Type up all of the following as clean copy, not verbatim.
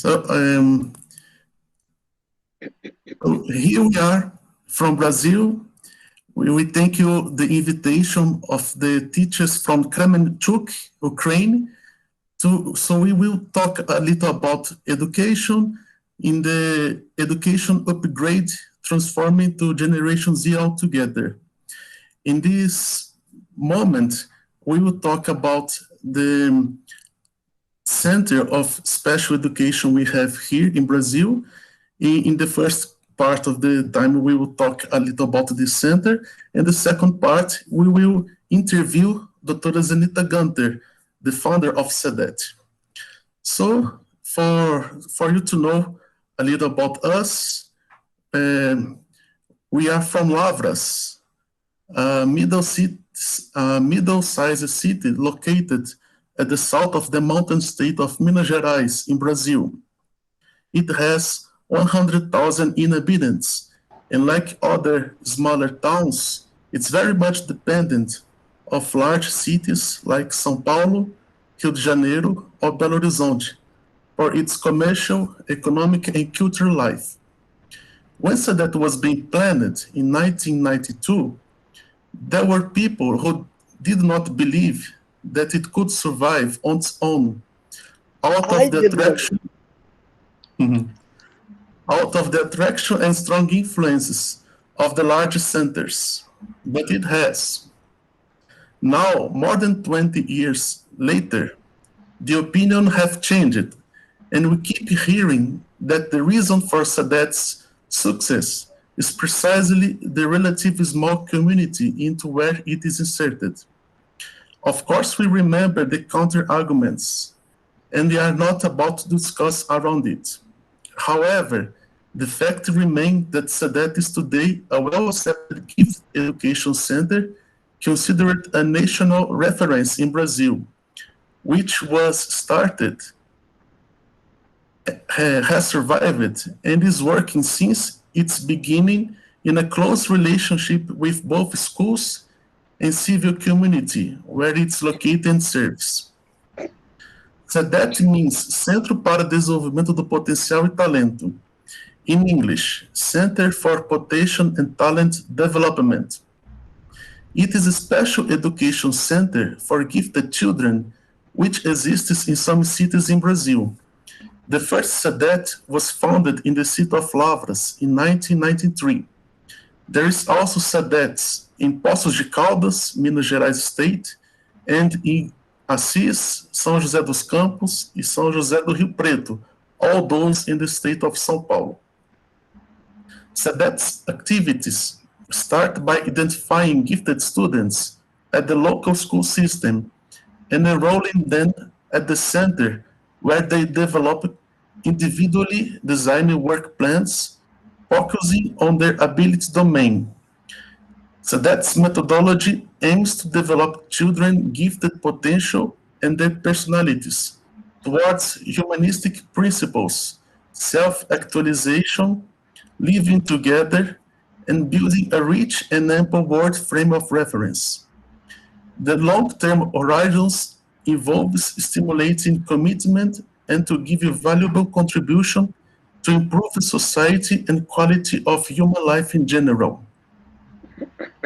So here we are from Brazil. We thank you the invitation of the teachers from Kremenchuk, Ukraine. So we will talk a little about education in the education upgrade transforming to Generation Z altogether. In this moment, we will talk about the Center of Special Education we have here in Brazil. In the first part of the time, we will talk a little about this center. And the second part, we will interview Dr. Zenita Guenther, the founder of CEDET. So for you to know a little about us, we are from Lavras, a middle-sized city located at the south of the mountain state of Minas Gerais in Brazil. It has 100,000 inhabitants, and like other smaller towns, it's very much dependent of large cities like São Paulo, Rio de Janeiro, or Belo Horizonte for its commercial, economic, and cultural life. When CEDET was being planned in 1992, there were people who did not believe that it could survive on its own, out of the attraction and strong influences of the large centers, but it has. Now, more than 20 years later, the opinion have changed, and we keep hearing that the reason for CEDET's success is precisely the relatively small community into where it is inserted. Of course, we remember the counter-arguments, and we are not about to discuss around it. However, the fact remains that CEDET is today a well-accepted gifted education center considered a national reference in Brazil, which was started, has survived, and is working since its beginning in a close relationship with both schools and civil community, where it's located and serves. CEDET means Centro para Desenvolvimento do Potencial e Talento. In English, Center for Potential and Talent Development. It is a special education center for gifted children, which exists in some cities in Brazil. The first CEDET was founded in the city of Lavras in 1993. There is also CEDETs in Poços de Caldas, Minas Gerais State, and in Assis, São José dos Campos, e São José do Rio Preto, all those in the state of São Paulo. CEDET's activities start by identifying gifted students at the local school system and enrolling them at the center, where they develop individually designed work plans focusing on their ability domain. CEDET's methodology aims to develop children's gifted potential and their personalities towards humanistic principles, self-actualization, living together, and building a rich and ample world frame of reference. The long-term horizons involves stimulating commitment and to give a valuable contribution to improve society and quality of human life in general.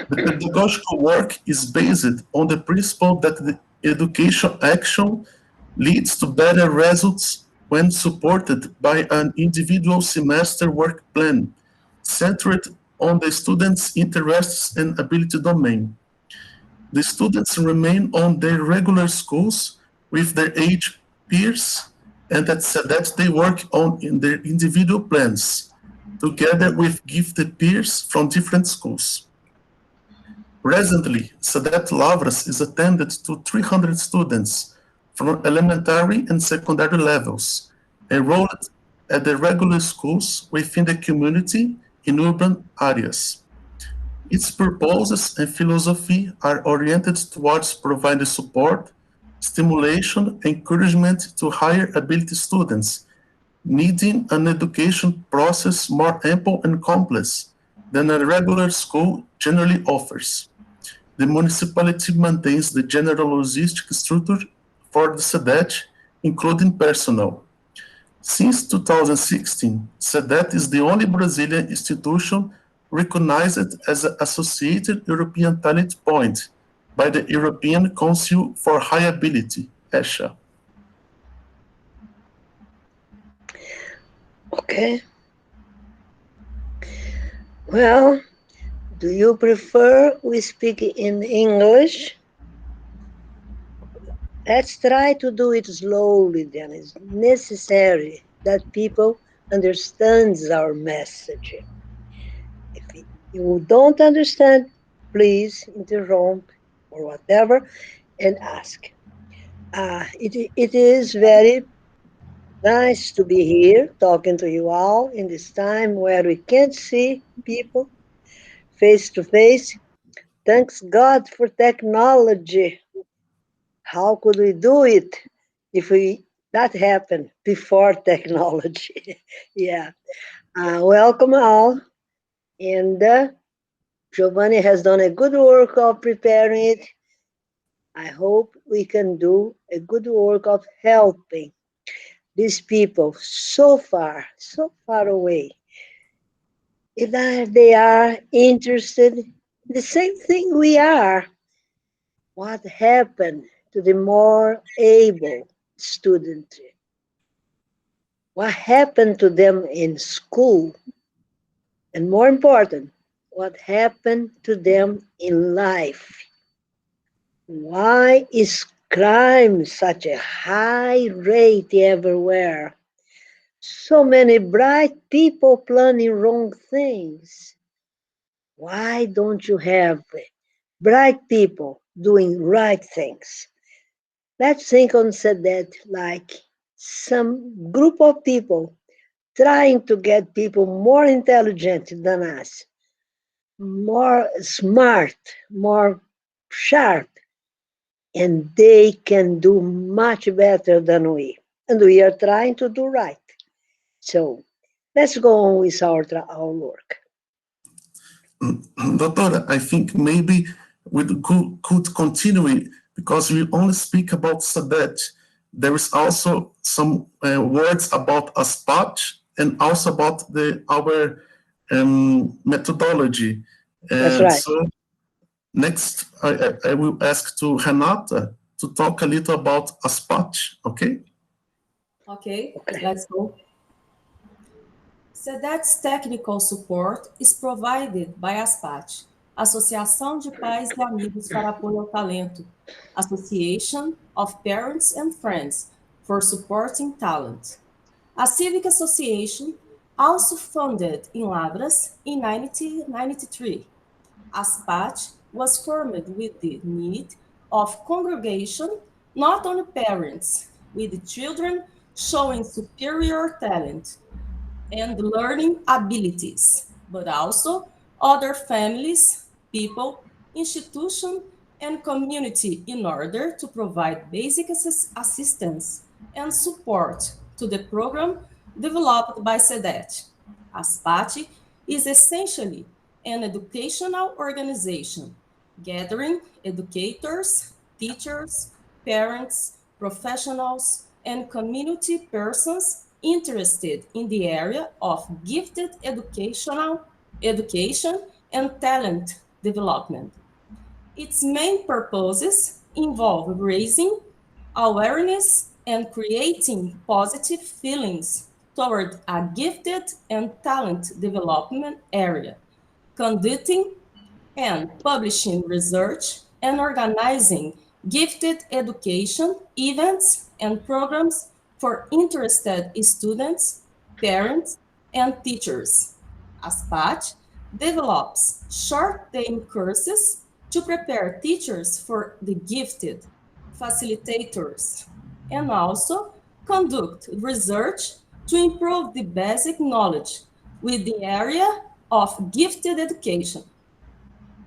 The pedagogical work is based on the principle that the education action leads to better results when supported by an individual semester work plan centered on the students' interests and ability domain. The students remain on their regular schools with their age peers, and at CEDET they work on in their individual plans, together with gifted peers from different schools. Presently, CEDET Lavras is attended to 300 students from elementary and secondary levels, enrolled at the regular schools within the community in urban areas. Its purposes and philosophy are oriented towards providing support, stimulation, and encouragement to higher ability students, needing an education process more ample and complex than a regular school generally offers. The municipality maintains the general logistic structure for the CEDET, including personnel. Since 2016, CEDET is the only Brazilian institution recognized as an associated European talent point by the European Council for High Ability, ESHA. Okay. Well, do you prefer we speak in English? Let's try to do it slowly then. It's necessary that people understand our message. If you don't understand, please interrupt or whatever and ask. It is very nice to be here talking to you all in this time where we can't see people face to face. Thanks God for technology. How could we do it if we that happened before technology? Yeah. Welcome all. And Giovanni has done a good work of preparing it. I hope we can do a good work of helping these people so far away. If they are interested in the same thing we are, what happened to the more able student? What happened to them in school? And more important, what happened to them in life? Why is crime such a high rate everywhere? So many bright people planning wrong things. Why don't you have bright people doing right things? Let's think on that like some group of people trying to get people more intelligent than us, more smart, more sharp, and they can do much better than we. And we are trying to do right. So let's go on with our work. Doctor, I think maybe we could continue because we only speak about CEDET. There is also some words about ASPAT and also about our methodology. That's right. So next, I will ask to Renata to talk a little about ASPAT, okay? Okay, let's go. CEDET's technical support is provided by ASPAT, Associação de Pais e Amigos para Apoio ao Talento, Association of Parents and Friends for Supporting Talent, a civic association also founded in Lavras in 1993. ASPAT was formed with the need of congregation, not only parents, with children showing superior talent and learning abilities, but also other families, people, institutions, and community in order to provide basic assistance and support to the program developed by CEDET. ASPAT is essentially an educational organization gathering educators, teachers, parents, professionals, and community persons interested in the area of gifted education and talent development. Its main purposes involve raising awareness and creating positive feelings toward a gifted and talent development area, conducting and publishing research and organizing gifted education events and programs for interested students, parents, and teachers. ASPAT develops short-term courses to prepare teachers for the gifted, facilitators, and also conduct research to improve the basic knowledge with the area of gifted education.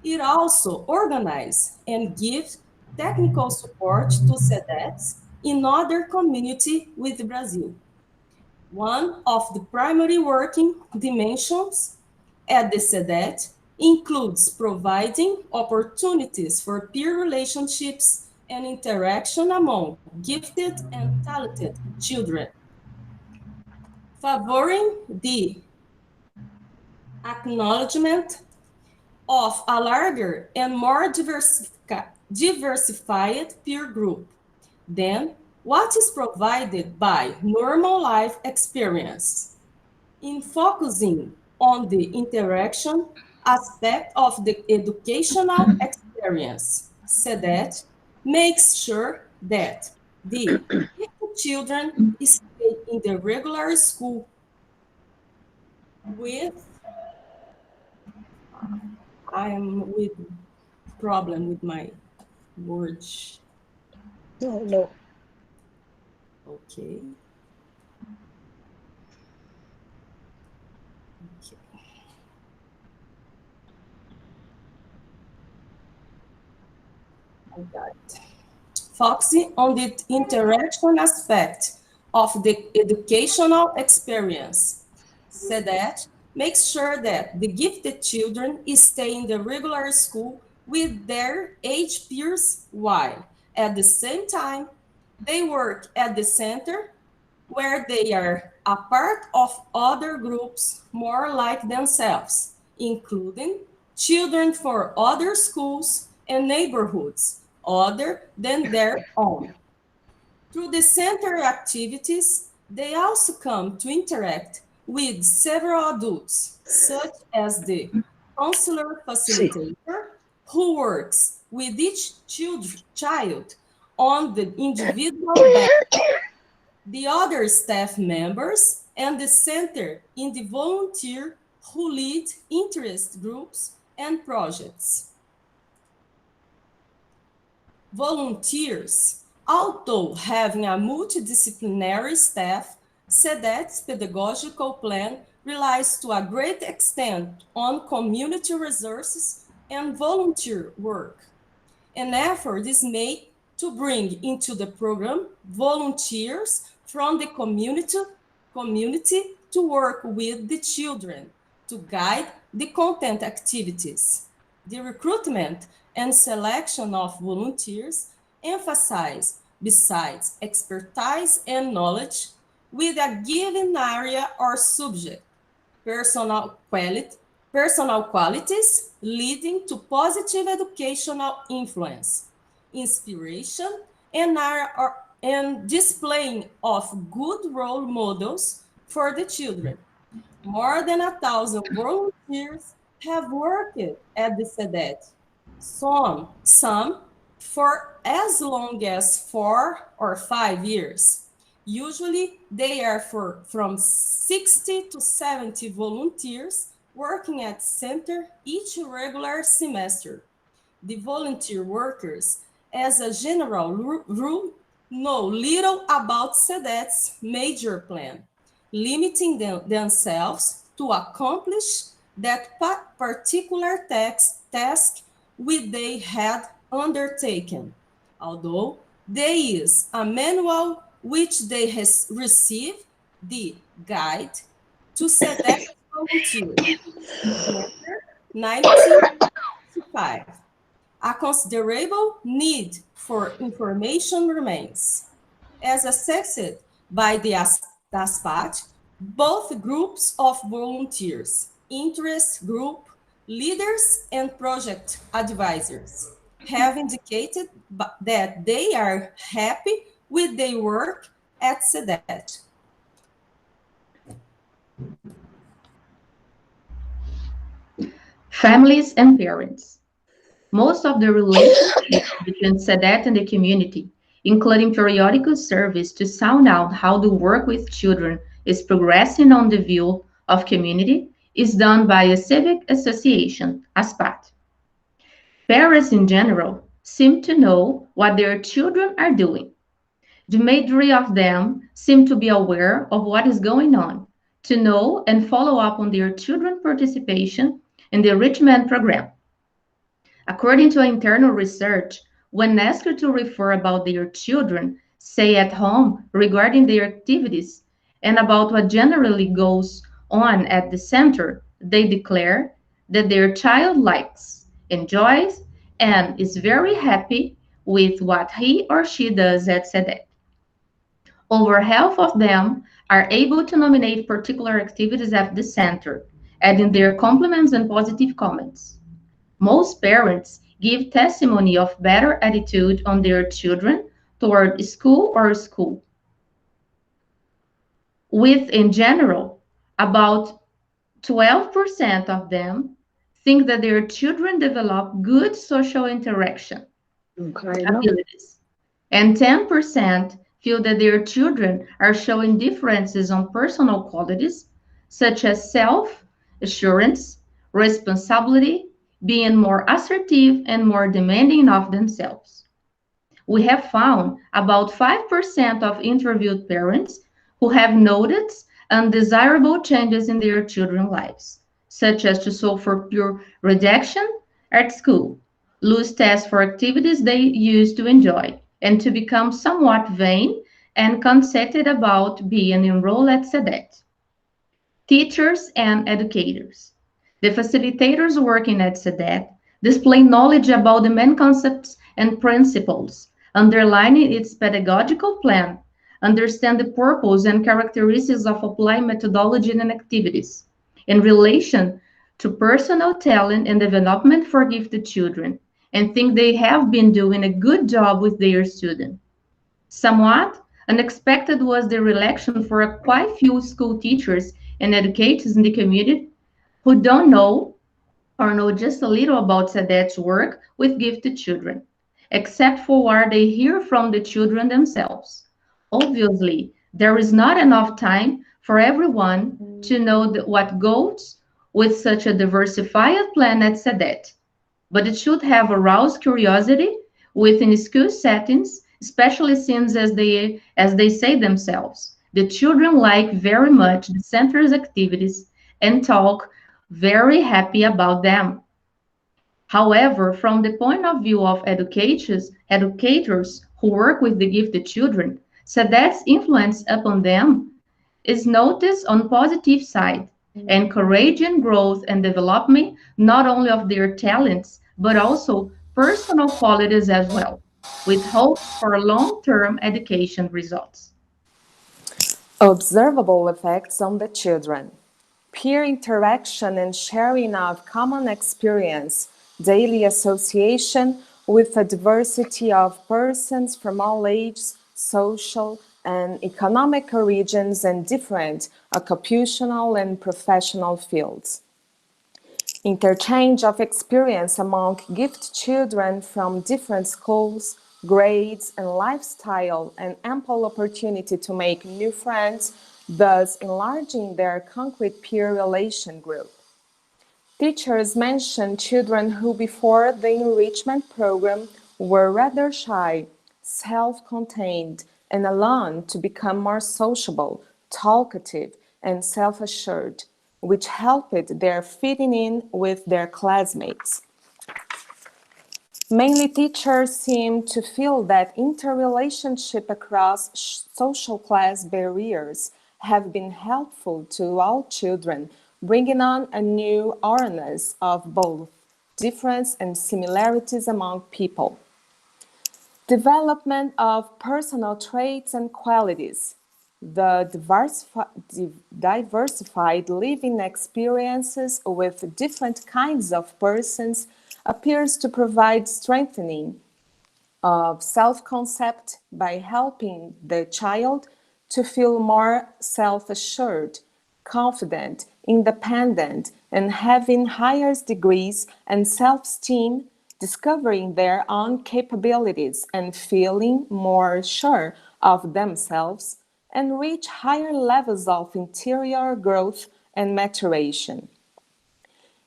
It also organizes and gives technical support to CEDETs in other communities with Brazil. One of the primary working dimensions at the CEDET includes providing opportunities for peer relationships and interaction among gifted and talented children. favoring the acknowledgement of a larger and more diversified peer group than what is provided by normal life experience. In focusing on the interaction aspect of the educational experience, CEDET makes sure that the children stay in the regular school with I am with problem with my words. No. Okay. I got it. Focusing on the interaction aspect of the educational experience. CEDET makes sure that the gifted children stay in the regular school with their age peers while at the same time they work at the center where they are a part of other groups more like themselves, including children for other schools and neighborhoods other than their own. Through the center activities, they also come to interact with several adults, such as the counselor facilitator, who works with each child on the individual basis, the other staff members, and the center in the volunteer who lead interest groups and projects. Volunteers, although having a multidisciplinary staff, CEDET's pedagogical plan relies to a great extent on community resources and volunteer work. An effort is made to bring into the program volunteers from the community to work with the children to guide the content activities. The recruitment and selection of volunteers emphasize, besides expertise and knowledge, with a given area or subject, personal qualities leading to positive educational influence, inspiration, and displaying of good role models for the children. More than 1,000 volunteers have worked at the CEDET, some for as long as 4 or 5 years. Usually, they are from 60 to 70 volunteers working at center each regular semester. The volunteer workers, as a general rule, know little about CEDET's major plan, limiting themselves to accomplish that particular task which they had undertaken, although there is a manual which they has received, the Guide to CEDET Volunteers, 1995. A considerable need for information remains. As assessed by the ASPAT, both groups of volunteers, interest group leaders, and project advisors have indicated that they are happy with their work at CEDET. Families and parents. Most of the relationships between CEDET and the community, including periodical service to sound out how the work with children is progressing on the view of community, is done by a civic association, ASPAT. Parents in general seem to know what their children are doing. The majority of them seem to be aware of what is going on, to know and follow up on their children's participation in the enrichment program. According to internal research, when asked to refer about their children, say at home regarding their activities and about what generally goes on at the center, they declare that their child likes, enjoys, and is very happy with what he or she does at CEDET. Over half of them are able to nominate particular activities at the center, adding their compliments and positive comments. Most parents give testimony of better attitude on their children toward school or school. With, in general, about 12% of them think that their children develop good social interaction Okay, abilities, and 10% feel that their children are showing differences on personal qualities such as self-assurance, responsibility, being more assertive, and more demanding of themselves. We have found about 5% of interviewed parents who have noticed undesirable changes in their children's lives, such as to suffer pure rejection at school, lose tests for activities they used to enjoy, and to become somewhat vain and conceited about being enrolled at CEDET. Teachers and educators. The facilitators working at CEDET display knowledge about the main concepts and principles, underlining its pedagogical plan, understand the purpose and characteristics of applied methodology and activities in relation to personal talent and development for gifted children, and think they have been doing a good job with their students. Somewhat unexpected was the reaction for quite few school teachers and educators in the community who don't know or know just a little about CEDET's work with gifted children, except for what they hear from the children themselves. Obviously, there is not enough time for everyone to know what goes with such a diversified plan at CEDET, but it should have aroused curiosity within school settings, especially since, as they say themselves, the children like very much the center's activities and talk very happy about them. However, from the point of view of educators who work with the gifted children, SEDET's influence upon them is noticed on positive side, encouraging growth and development not only of their talents, but also personal qualities as well, with hope for long-term education results. Observable effects on the children. Peer interaction and sharing of common experience, daily association with a diversity of persons from all ages, social and economic origins and different occupational and professional fields. Interchange of experience among gifted children from different schools, grades and lifestyle, and ample opportunity to make new friends, thus enlarging their concrete peer relation group. Teachers mentioned children who before the enrichment program were rather shy, self-contained, and alone to become more sociable, talkative, and self-assured, which helped their fitting in with their classmates. Mainly teachers seem to feel that interrelationship across social class barriers have been helpful to all children, bringing on a new awareness of both difference and similarities among people. Development of personal traits and qualities. The diversified living experiences with different kinds of persons appears to provide strengthening of self-concept by helping the child to feel more self-assured, confident, independent, and having higher degrees and self-esteem, discovering their own capabilities and feeling more sure of themselves, and reach higher levels of interior growth and maturation.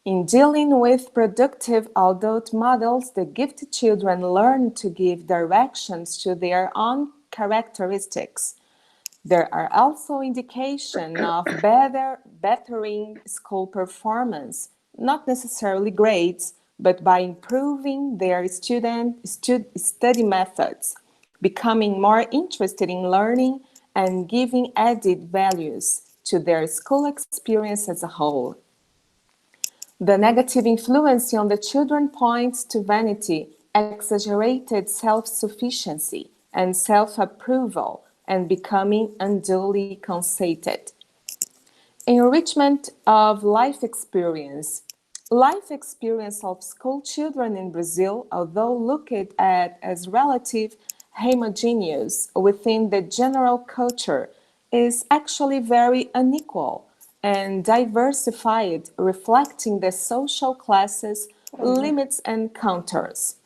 In dealing with productive adult models, the gifted children learn to give directions to their own characteristics. There are also indications of bettering school performance, not necessarily grades, but by improving their study methods, becoming more interested in learning and giving added values to their school experience as a whole. The negative influence on the children points to vanity, exaggerated self-sufficiency, and self-approval, and becoming unduly conceited. Enrichment of life experience. Life experience of school children in Brazil, although looked at as relative homogeneous within the general culture, is actually very unequal and diversified, reflecting the social classes, limits, and counters.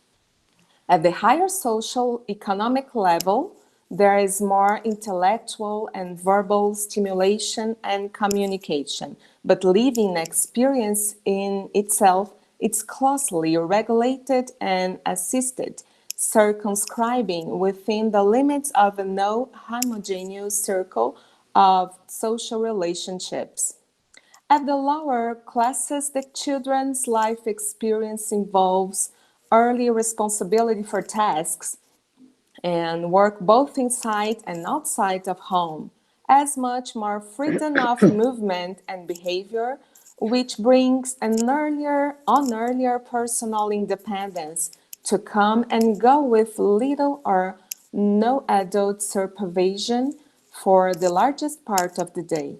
At the higher social economic level, there is more intellectual and verbal stimulation and communication, but living experience in itself is closely regulated and assisted, circumscribing within the limits of a no homogeneous circle of social relationships. At the lower classes, the children's life experience involves early responsibility for tasks and work both inside and outside of home, as much more freedom of movement and behavior, which brings an earlier personal independence to come and go with little or no adult supervision for the largest part of the day.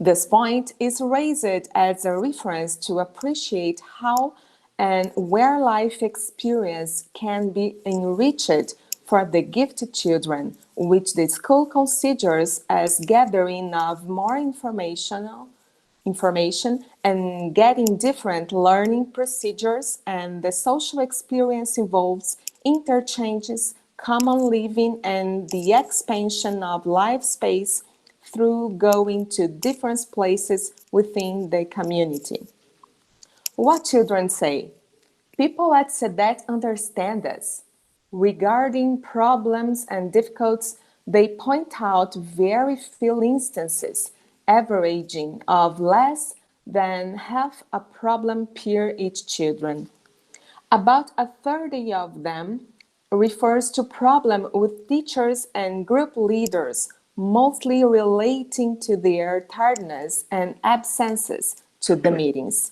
This point is raised as a reference to appreciate how and where life experience can be enriched for the gifted children, which the school considers as gathering of more information and getting different learning procedures, and the social experience involves interchanges, common living, and the expansion of life space through going to different places within the community. What children say? People at CEDET understand us. Regarding problems and difficulties, they point out very few instances, averaging of less than half a problem per each children. About a third of them refers to problem with teachers and group leaders, mostly relating to their tardiness and absences to the meetings.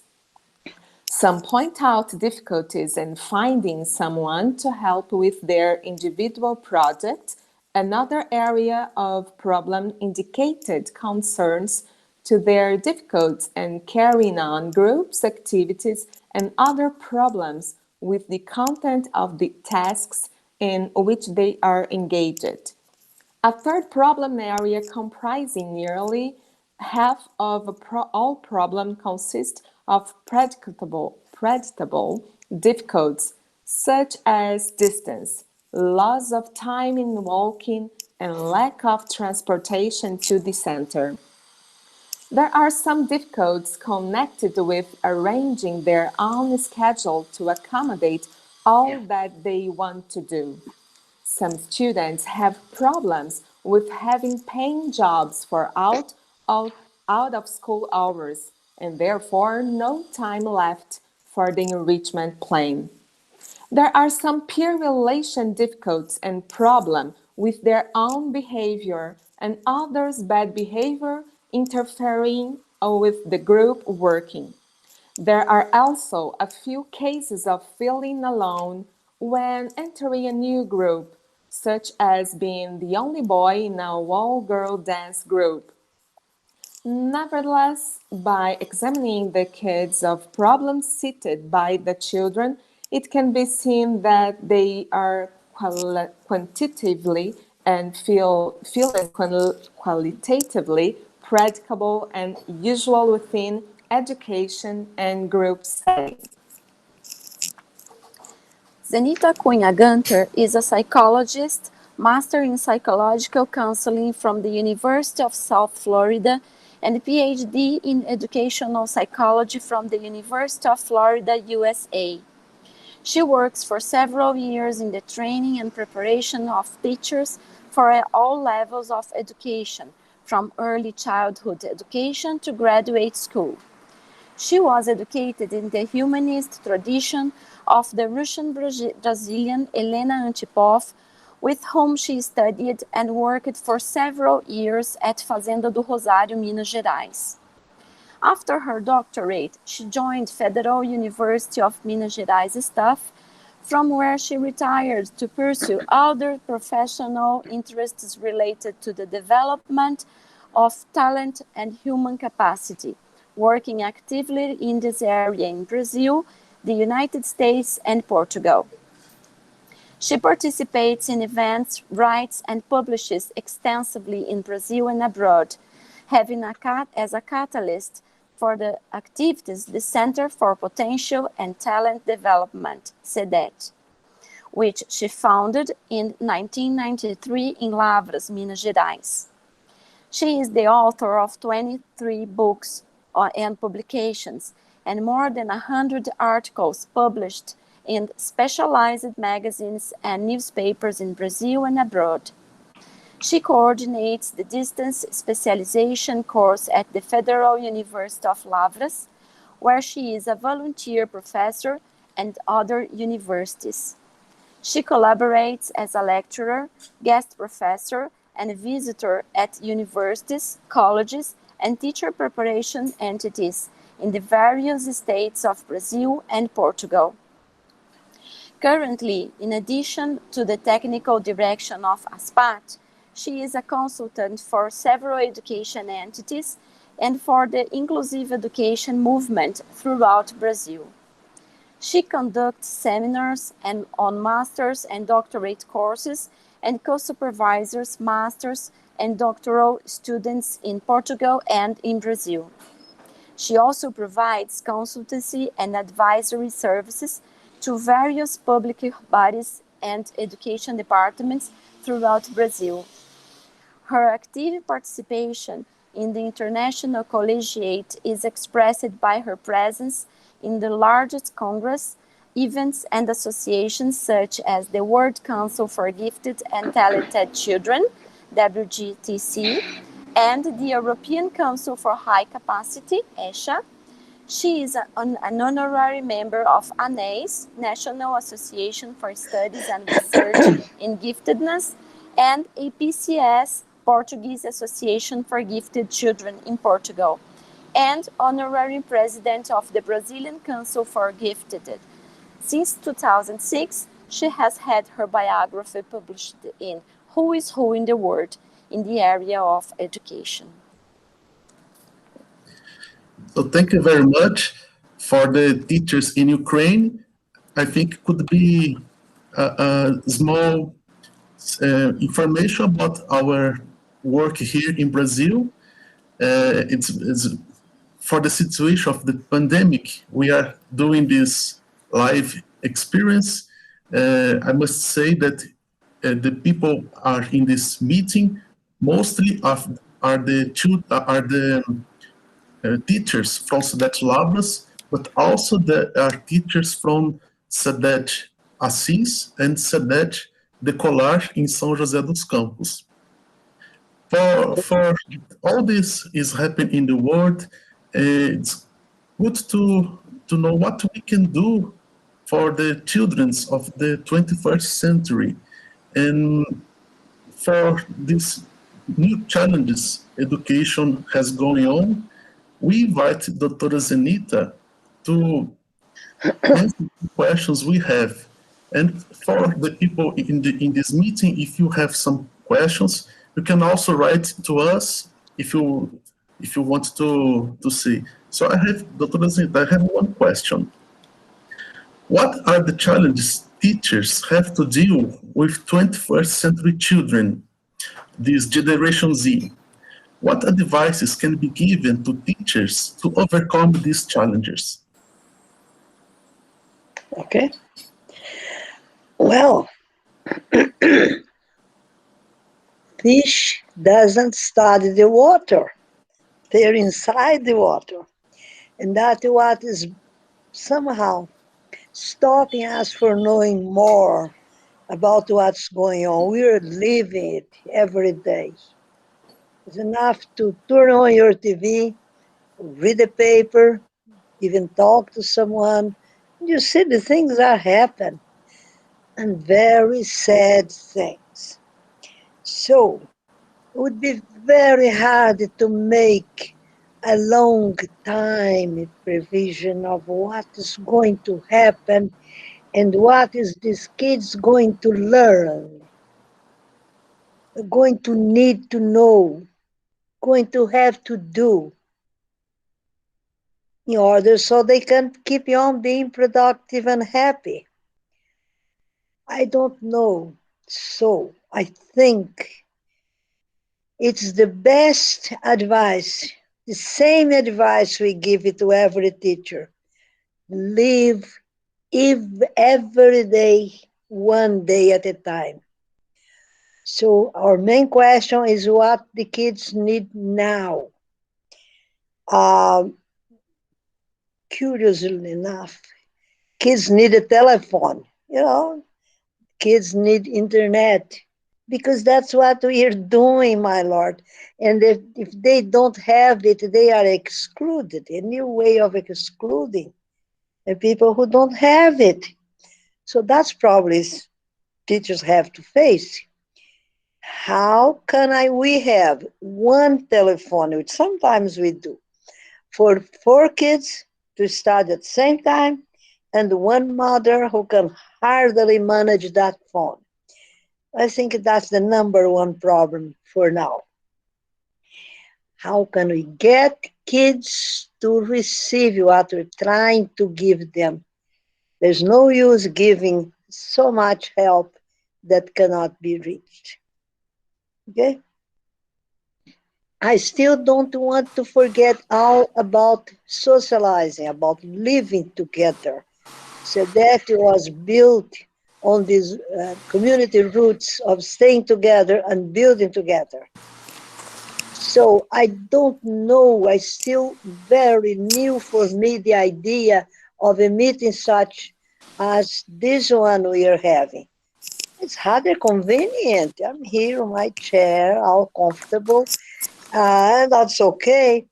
Some point out difficulties in finding someone to help with their individual project. Another area of problem indicated concerns to their difficulties in carrying on groups activities and other problems with the content of the tasks in which they are engaged. A third problem area comprising nearly half of all problems consists of predictable difficulties such as distance, loss of time in walking, and lack of transportation to the center. There are some difficulties connected with arranging their own schedule to accommodate all that they want to do. Some students have problems with having paying jobs for out of school hours and therefore no time left for the enrichment plan. There are some peer relation difficulties and problems with their own behavior and others' bad behavior interfering with the group working. There are also a few cases of feeling alone when entering a new group, such as being the only boy in a all-girl dance group. Nevertheless, by examining the kids of problems cited by the children, it can be seen that they are quantitatively and qualitatively practicable and usual within education and group setting. Zenita Guenther is a psychologist, master in psychological counseling from the University of South Florida and PhD in educational psychology from the University of Florida, USA. She works for several years in the training and preparation of teachers for all levels of education, from early childhood education to graduate school. She was educated in the humanist tradition of the Russian-Brazilian Helena Antipov, with whom she studied and worked for several years at Fazenda do Rosário, Minas Gerais. After her doctorate, she joined Federal University of Minas Gerais staff, from where she retired to pursue other professional interests related to the development of talent and human capacity, working actively in this area in Brazil, the United States, and Portugal. She participates in events, writes, and publishes extensively in Brazil and abroad, having as a catalyst for the activities the Center for Potential and Talent Development, CEDET, which she founded in 1993 in Lavras, Minas Gerais. She is the author of 23 books and publications and more than 100 articles published in specialized magazines and newspapers in Brazil and abroad. She coordinates the distance specialization course at the Federal University of Lavras, where she is a volunteer professor, and other universities. She collaborates as a lecturer, guest professor, and visitor at universities, colleges, and teacher preparation entities in the various states of Brazil and Portugal. Currently, in addition to the technical direction of ASPAT, she is a consultant for several education entities and for the inclusive education movement throughout Brazil. She conducts seminars on master's and doctorate courses and co-supervises master's and doctoral students in Portugal and in Brazil. She also provides consultancy and advisory services to various public bodies and education departments throughout Brazil. Her active participation in the International Collegiate is expressed by her presence in the largest congress, events, and associations such as the World Council for Gifted and Talented Children, WGTC, and the European Council for High Capacity, ESHA. She is an honorary member of ANES, National Association for Studies and Research in Giftedness, and APCS, Portuguese Association for Gifted Children in Portugal, and honorary president of the Brazilian Council for Gifted. Since 2006, she has had her biography published in Who is Who in the World in the area of education. So thank you very much for the teachers in Ukraine. I think it could be a small information about our work here in Brazil. It's for the situation of the pandemic, we are doing this live experience. I must say that the people are in this meeting mostly are the teachers from CEDET Lavras, but also there are teachers from CEDET Assis and CEDET Decolar in São José dos Campos. For all this is happening in the world, it's good to know what we can do for the children of the 21st century. And for these new challenges education has going on, we invite Dr. Zenita to answer the questions we have. And for the people in this meeting, if you have some questions, you can also write to us if you want to see. So I have, Dr. Zenita, I have one question. What are the challenges teachers have to deal with 21st century children, this Generation Z? What advices can be given to teachers to overcome these challenges? Okay. Well, fish doesn't study the water. They're inside the water. And that's what is somehow stopping us from knowing more about what's going on. We're living it every day. It's enough to turn on your TV, read a paper, even talk to someone. You see the things that happen, and very sad things. So it would be very hard to make a long time provision of what is going to happen And what is this kids going to learn, going to need to know, going to have to do in order so they can keep on being productive and happy? I don't know. So I think it's the best advice, the same advice we give it to every teacher. Live every day, one day at a time. So our main question is what the kids need now. Um, Curiously enough, kids need a telephone, kids need internet, because that's what we are doing, my Lord. And if they don't have it, they are excluded, a new way of excluding the people who don't have it. So that's probably teachers have to face. How can we have one telephone, which sometimes we do, for four kids to study at the same time, and one mother who can hardly manage that phone? I think that's the number one problem for now. How can we get kids to receive what we're trying to give them? There's no use giving so much help that cannot be reached. Okay? I still don't want to forget all about socializing, about living together. CEDET was built on these community roots of staying together and building together. So I don't know, I still very new for me the idea of a meeting such as this one we are having. It's rather convenient. I'm here in my chair, all comfortable, and that's okay.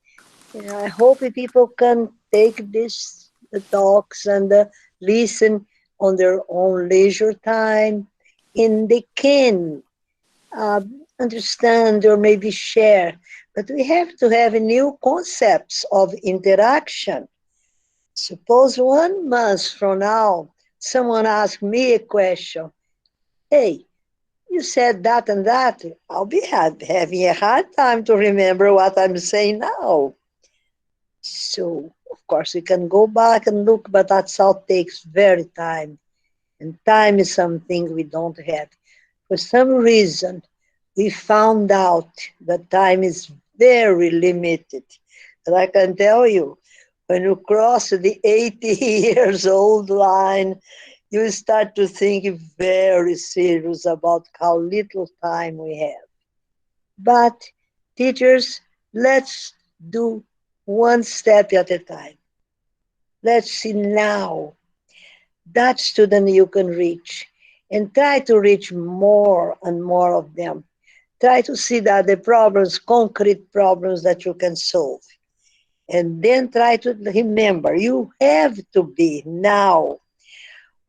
I hope people can take these talks and listen on their own leisure time, and they can uh, understand or maybe share. But we have to have new concepts of interaction. Suppose 1 month from now, someone asks me a question. Hey, you said that and that. I'll be having a hard time to remember what I'm saying now. So, of course, we can go back and look, but that all takes very time. And time is something we don't have. For some reason, we found out that time is very limited. And I can tell you, when you cross the 80 years old line, you start to think very serious about how little time we have. But teachers, let's do one step at a time. Let's see now that student you can reach and try to reach more and more of them. Try to see that the problems, concrete problems that you can solve. And then try to remember, you have to be now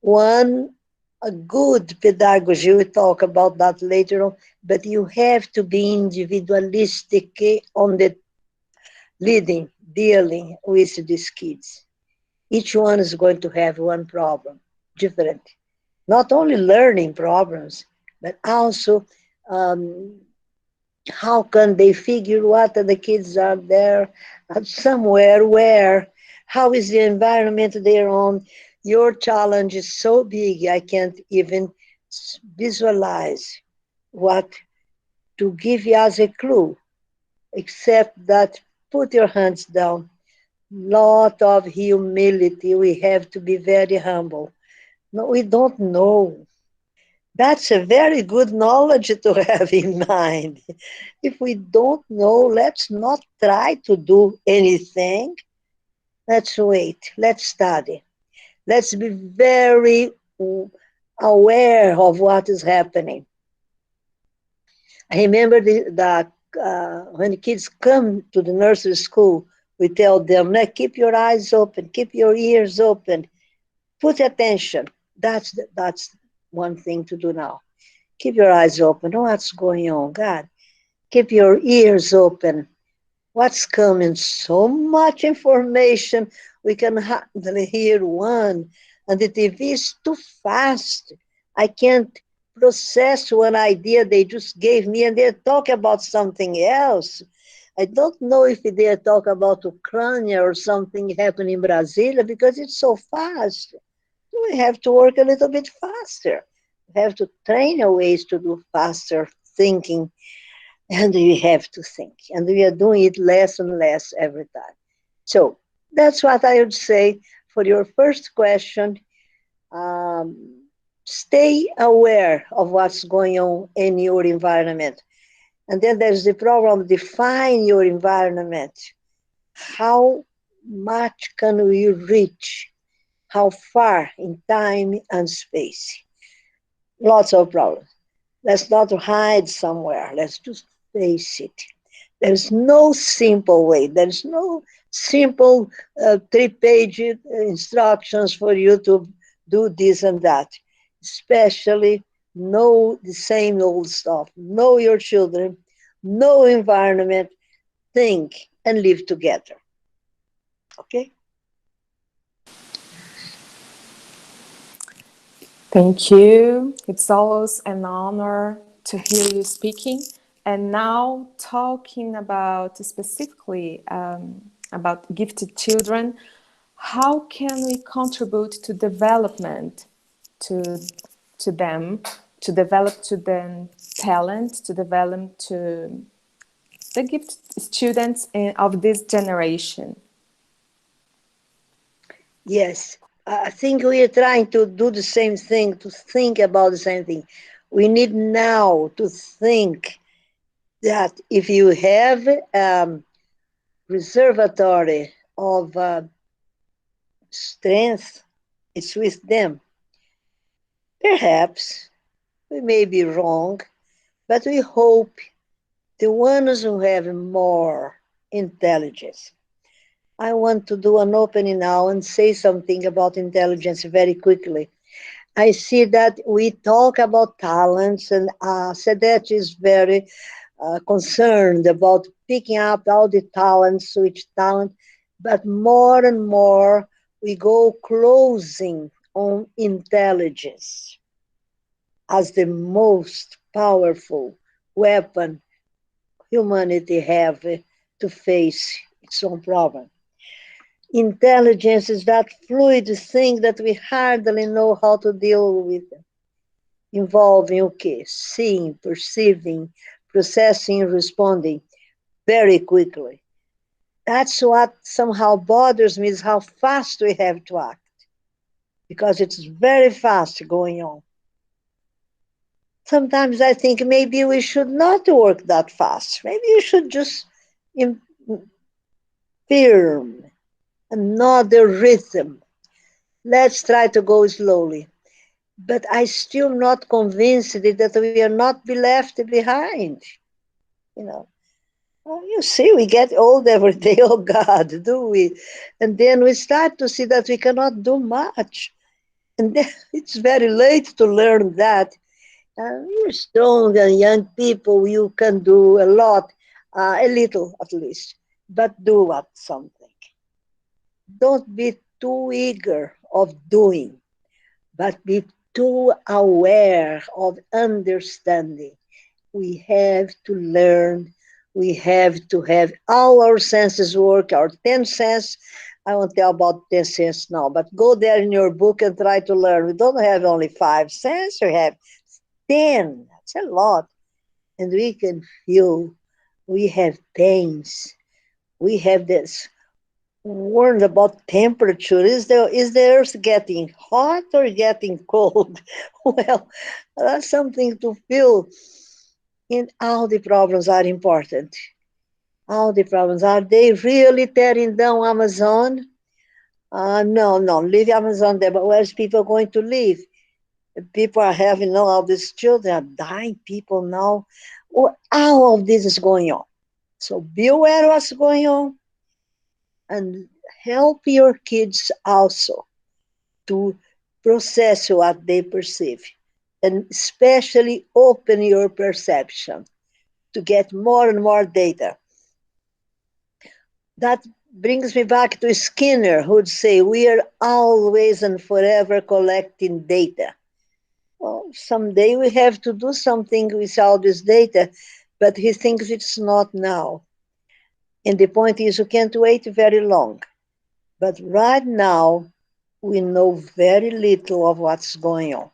a good pedagogy. We'll talk about that later on, but you have to be individualistic on the dealing with these kids. Each one is going to have one problem, different. Not only learning problems, but also um, how can they figure what the kids are there somewhere where, how is the environment they're on. Your challenge is so big, I can't even visualize what to give you as a clue, except that put your hands down. Lot of humility. We have to be very humble. No, we don't know. That's a very good knowledge to have in mind. If we don't know, let's not try to do anything. Let's wait. Let's study. Let's be very aware of what is happening. I remember that when kids come to the nursery school, we tell them, keep your eyes open, keep your ears open, put attention. That's one thing to do now. Keep your eyes open. What's going on, God? Keep your ears open. What's coming? So much information. We can hardly hear one. and the TV is too fast. I can't process one idea they just gave me, and they're talking about something else. I don't know if they are talking about Ukraine or something happening in Brasilia, because it's so fast. We have to work a little bit faster. We have to train our ways to do faster thinking, and we have to think. And we are doing it less and less every time. So that's what I would say for your first question. Stay aware of what's going on in your environment. And then there's the problem, define your environment. How much can we reach? How far in time and space? Lots of problems. Let's not hide somewhere. Let's just face it. There's no simple way. There's no simple 3-page instructions for you to do this and that. Especially know the same old stuff. Know your children, know environment, think, and live together. Okay? Thank you. It's always an honor to hear you speaking. And now talking about specifically about gifted children, how can we contribute to development to them, to develop to them talent, to develop to the gifted students of this generation? Yes, I think we are trying to do the same thing, to think about the same thing. We need now to think that if you have reservatory of strength, it's with them. Perhaps we may be wrong, but we hope the ones who have more intelligence. I want to do an opening now and say something about intelligence very quickly. I see that we talk about talents, and CEDET is very concerned about picking up all the talents, which talent, but more and more we go closing on intelligence as the most powerful weapon humanity have to face its own problem. Intelligence is that fluid thing that we hardly know how to deal with, involving okay, seeing, perceiving, processing, responding very quickly. That's what somehow bothers me, is how fast we have to act, because it's very fast going on. Sometimes I think maybe we should not work that fast. Maybe you should just firm another rhythm. Let's try to go slowly. But I'm still not convinced that we are not be left behind. You know, well, you see, we get old every day. Oh God, do we? And then we start to see that we cannot do much. And then it's very late to learn that. You're strong and young people, you can do a lot, a little at least, but do what something. Don't be too eager of doing, but be too aware of understanding. We have to learn. We have to have all our senses work, our 10 senses. I won't tell about 10 senses now, but go there in your book and try to learn. We don't have only 5 senses, we have 10. That's a lot. And we can feel, we have pains. We have this warned about temperature. Is the earth getting hot or getting cold? Well, that's something to feel. And all the problems are important. All the problems. Are they really tearing down Amazon? No, leave Amazon there. But where's people going to live? People are having all these children, are dying people now. All of this is going on. So be aware of what's going on, and help your kids also to process what they perceive, and especially open your perception to get more and more data. That brings me back to Skinner, who would say, we are always and forever collecting data. Well, someday we have to do something with all this data, but he thinks it's not now. And the point is, you can't wait very long. But right now, we know very little of what's going on.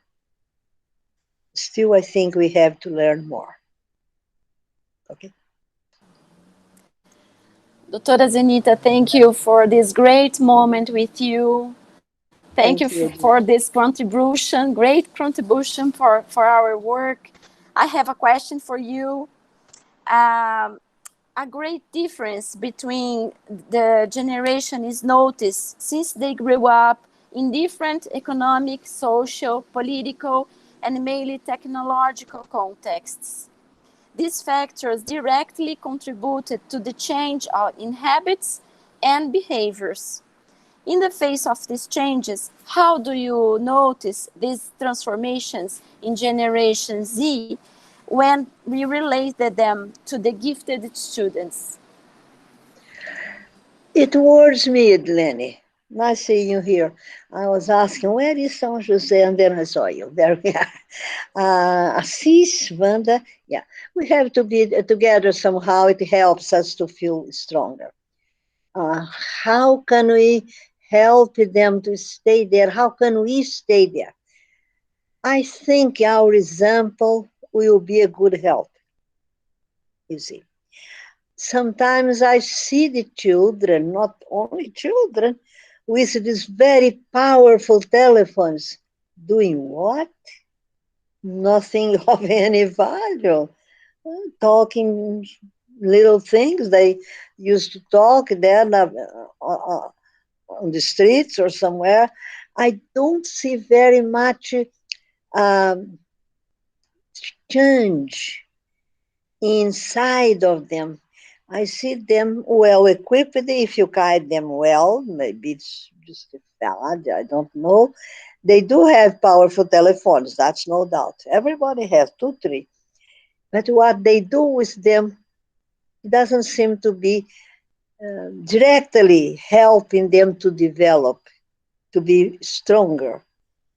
Still, I think we have to learn more. Okay. Doutora Zenita, thank you for this great moment with you. Thank you for this contribution, great contribution for our work. I have a question for you. A great difference between the generation is noticed since they grew up in different economic, social, political, and mainly technological contexts. These factors directly contributed to the change in habits and behaviors. In the face of these changes, how do you notice these transformations in Generation Z when we related them to the gifted students? It worries me, Lenny. Nice seeing you here. I was asking, where is São José? And then I saw you. There we are. Assis, Wanda. Yeah, we have to be together somehow. It helps us to feel stronger. How can we help them to stay there? How can we stay there? I think our example will be a good help. You see, sometimes I see the children, not only children, with these very powerful telephones doing what? Nothing of any value. Talking little things. They used to talk there on the streets or somewhere. I don't see very much change inside of them. I see them well equipped if you guide them well. Maybe it's just a fad, I don't know. They do have powerful telephones, that's no doubt. Everybody has 2, 3. But what they do with them doesn't seem to be directly helping them to develop, to be stronger,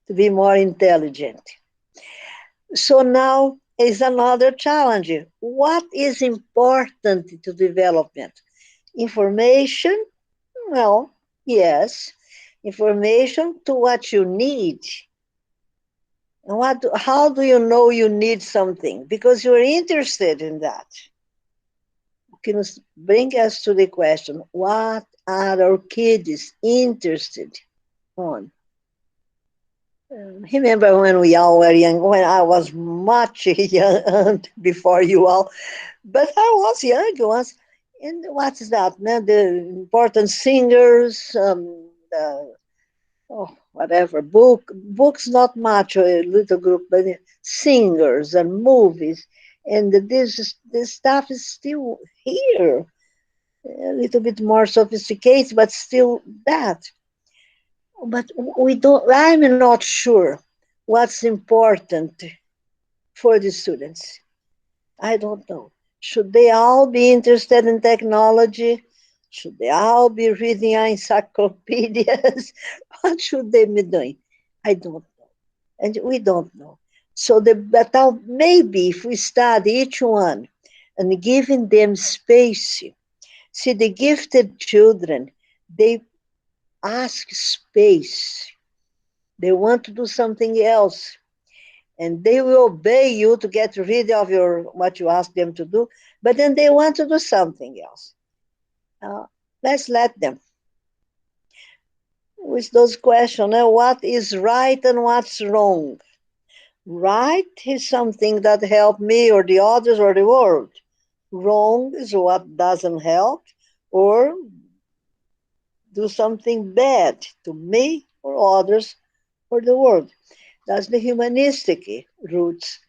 to be more intelligent. So now is another challenge. What is important to development? Information? Well, yes. Information to what you need. How do you know you need something? Because you're interested in that. Can bring us to the question, what are our kids interested on? Remember when we all were young, when I was much young before you all, but I was young once. And what's that? The important singers, whatever, books not much, a little group, but singers and movies. And this stuff is still here, a little bit more sophisticated, but still that. But I'm not sure what's important for the students. I don't know. Should they all be interested in technology? Should they all be reading encyclopedias? What should they be doing? I don't know. And we don't know. So maybe if we study each one and giving them space, see the gifted children, they ask space. They want to do something else. And they will obey you to get rid of what you ask them to do, but then they want to do something else. Let's let them. With those questions, what is right and what's wrong? Right is something that helps me or the others or the world. Wrong is what doesn't help or do something bad to me or others or the world. That's the humanistic roots.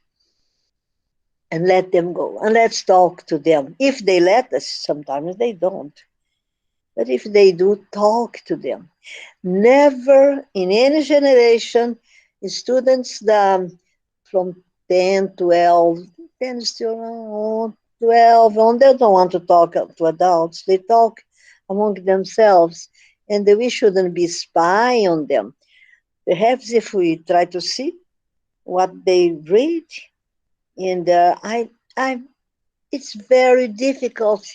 And let them go. And let's talk to them. If they let us, sometimes they don't. But if they do, talk to them. Never in any generation, students from 10, 12, 10 still 12 on, they don't want to talk to adults. They talk among themselves, and we shouldn't be spying on them. Perhaps if we try to see what they read, and it's very difficult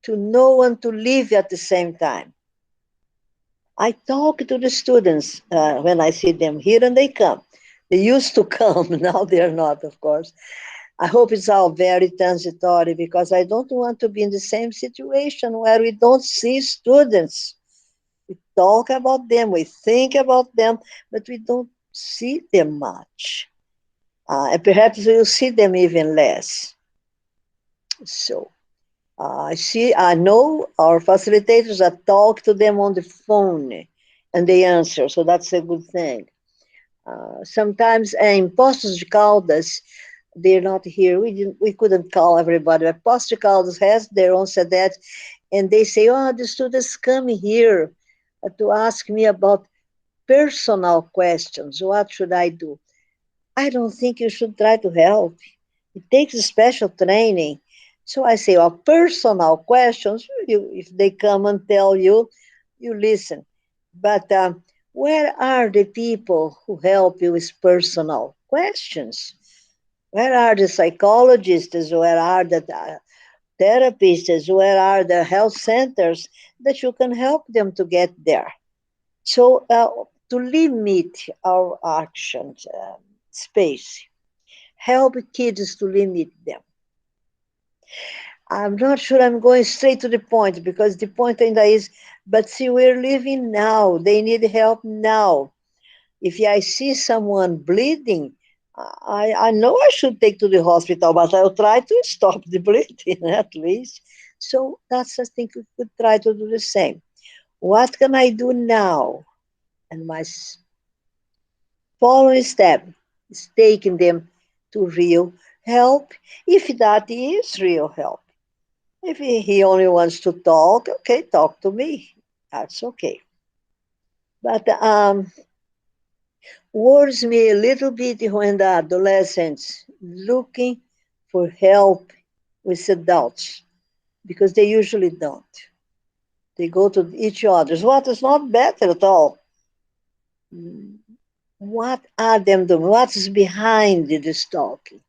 to know and to live at the same time. I talk to the students when I see them here, and they come. They used to come, now they're not, of course. I hope it's all very transitory, because I don't want to be in the same situation where we don't see students. We talk about them, we think about them, but we don't see them much. And perhaps we'll see them even less. So I know our facilitators. I talk to them on the phone and they answer, so that's a good thing. Sometimes in Poços de Caldas, they're not here. We couldn't call everybody, but Poços de Caldas has their own CEDET, and they say, oh, the students come here to ask me about personal questions. What should I do? I don't think you should try to help. It takes special training. So I say, well, personal questions, if they come and tell you, you listen. But where are the people who help you with personal questions? Where are the psychologists? Where are the therapists? Where are the health centers that you can help them to get there? So to limit our actions space, help kids to limit them. I'm not sure I'm going straight to the point, because the point is, but see, we're living now. They need help now. If I see someone bleeding, I know I should take to the hospital, but I'll try to stop the bleeding at least. So that's, I think we could try to do the same. What can I do now? And my following step is taking them to real help, if that is real help. If he only wants to talk, okay, talk to me. That's okay. But worries me a little bit when the adolescents looking for help with adults, because they usually don't. They go to each other's. What is not better at all. What are them doing? What's behind the stalking?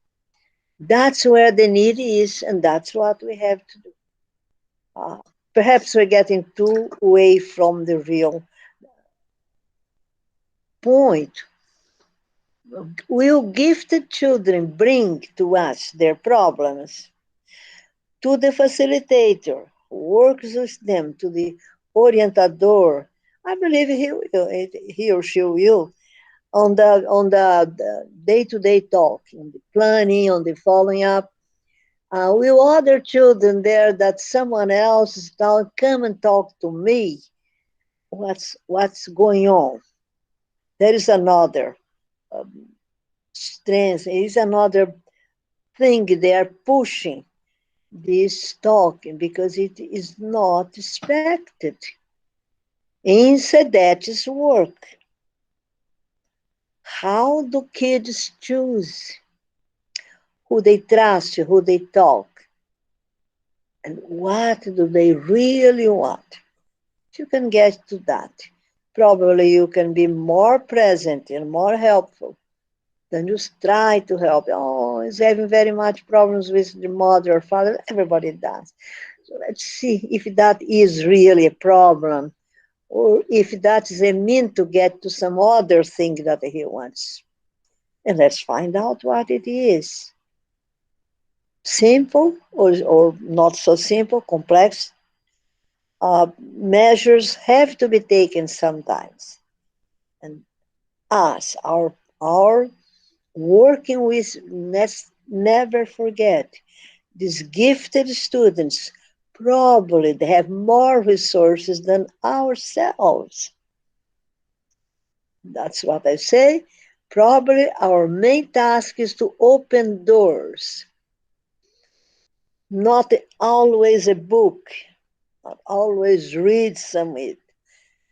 That's where the need is, and that's what we have to do. Perhaps we're getting too away from the real point. Will gifted children bring to us their problems to the facilitator who works with them, to the orientador? I believe he or she will, on the day-to-day talk, on the planning, on the following up. Will other children there that someone else is now come and talk to me? What's going on? There is another strength. There is another thing they are pushing this talking, because it is not expected in CEDET's work. How do kids choose who they trust, who they talk? And what do they really want? If you can get to that, probably you can be more present and more helpful than just try to help. Oh, he's having very much problems with the mother or father. Everybody does. So let's see if that is really a problem, or if that is a mean to get to some other thing that he wants. And let's find out what it is. Simple or not so simple, complex measures have to be taken sometimes. And us, our working with, let's never forget, these gifted students, probably they have more resources than ourselves. That's what I say. Probably our main task is to open doors. Not always a book, not always read some it.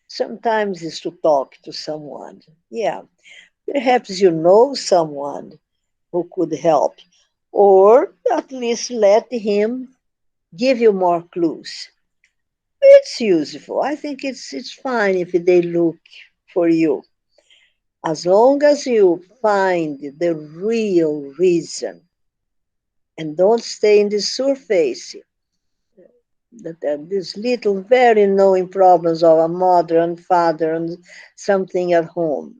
Sometimes it's to talk to someone. Yeah, perhaps you know someone who could help, or at least let him give you more clues. It's useful. I think it's fine if they look for you. As long as you find the real reason and don't stay in the surface, that these little, very knowing problems of a mother and father and something at home.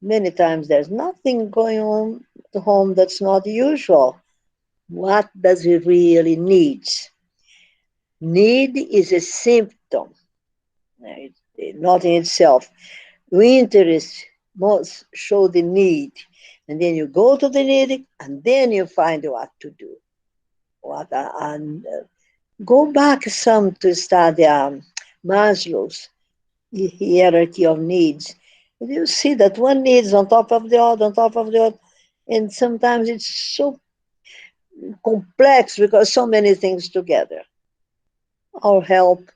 Many times there's nothing going on at home that's not usual. What does he really need? Need is a symptom, not in itself. Interest must show the need, and then you go to the need, and then you find what to do. And go back some to study Maslow's hierarchy of needs. And you see that one needs on top of the other, on top of the other, and sometimes it's so complex because so many things together. Our help,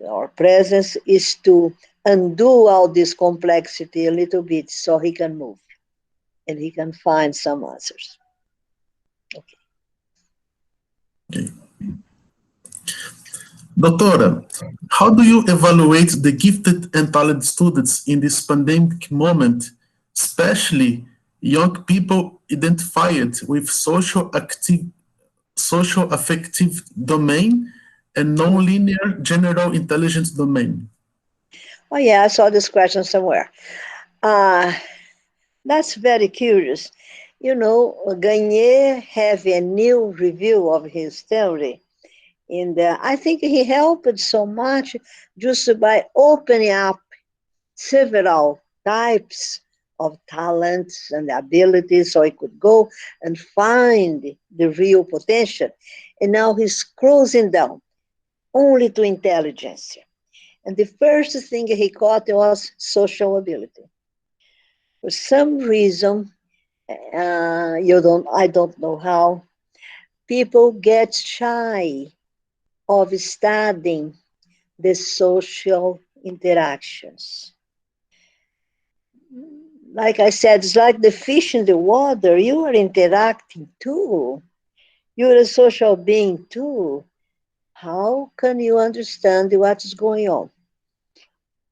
our presence is to undo all this complexity a little bit so he can move and he can find some answers. Okay. Okay. Doutora, how do you evaluate the gifted and talented students in this pandemic moment, especially young people identified with social affective domain and nonlinear general intelligence domain? Oh, yeah, I saw this question somewhere. Uh, that's very curious. You know, Gagne have a new review of his theory. And I think he helped so much just by opening up several types of talents and abilities so he could go and find the real potential. And now he's closing down only to intelligence. And the first thing he caught was social ability. For some reason, I don't know how, people get shy of studying the social interactions. Like I said, it's like the fish in the water. You are interacting too. You're a social being too. How can you understand what is going on?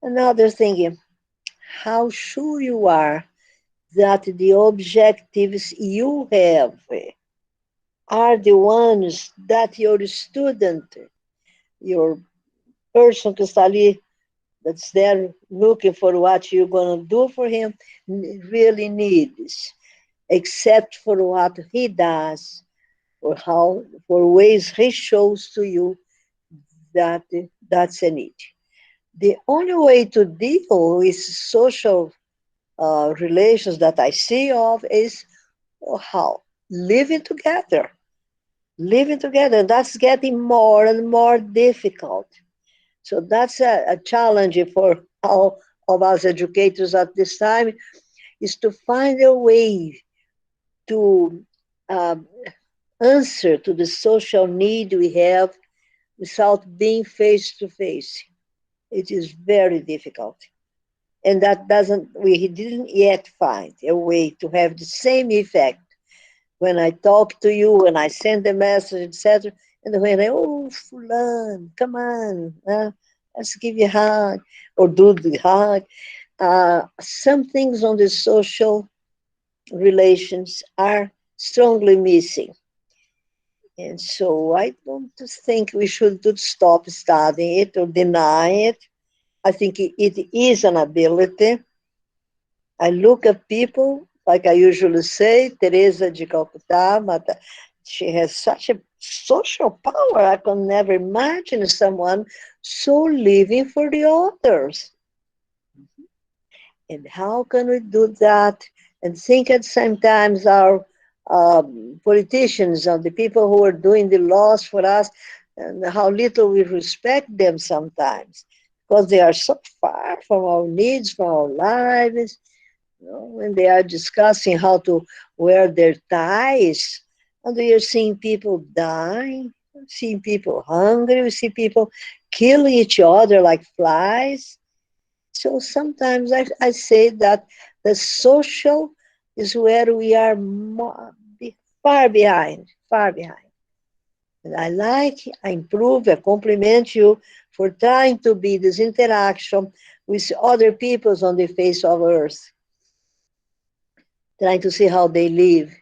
Another thing, how sure you are that the objectives you have are the ones that your student, your person que está ali, that's there looking for what you're going to do for him, really needs, except for what he does, or how, for ways he shows to you that that's a need. The only way to deal with social relations that I see of is how living together. Living together, that's getting more and more difficult. So that's a challenge for all of us educators at this time, is to find a way to answer to the social need we have without being face to face. It is very difficult. And that we didn't yet find a way to have the same effect when I talk to you, when I send a message, etc. And when oh, Fulan, come on, let's give you a hug, or do the hug. Some things on the social relations are strongly missing. And so I don't think we should stop studying it or deny it. I think it is an ability. I look at people, like I usually say, Teresa de Calcutta, but she has such a social power. I can never imagine someone so living for the others. And how can we do that and think at the same time our politicians and the people who are doing the laws for us, and how little we respect them sometimes, because they are so far from our needs, from our lives. You know, when they are discussing how to wear their ties, and we are seeing people dying, seeing people hungry, we see people killing each other like flies. So sometimes I say that the social is where we are far behind, far behind. And I improve, I compliment you for trying to be this interaction with other peoples on the face of earth, trying to see how they live.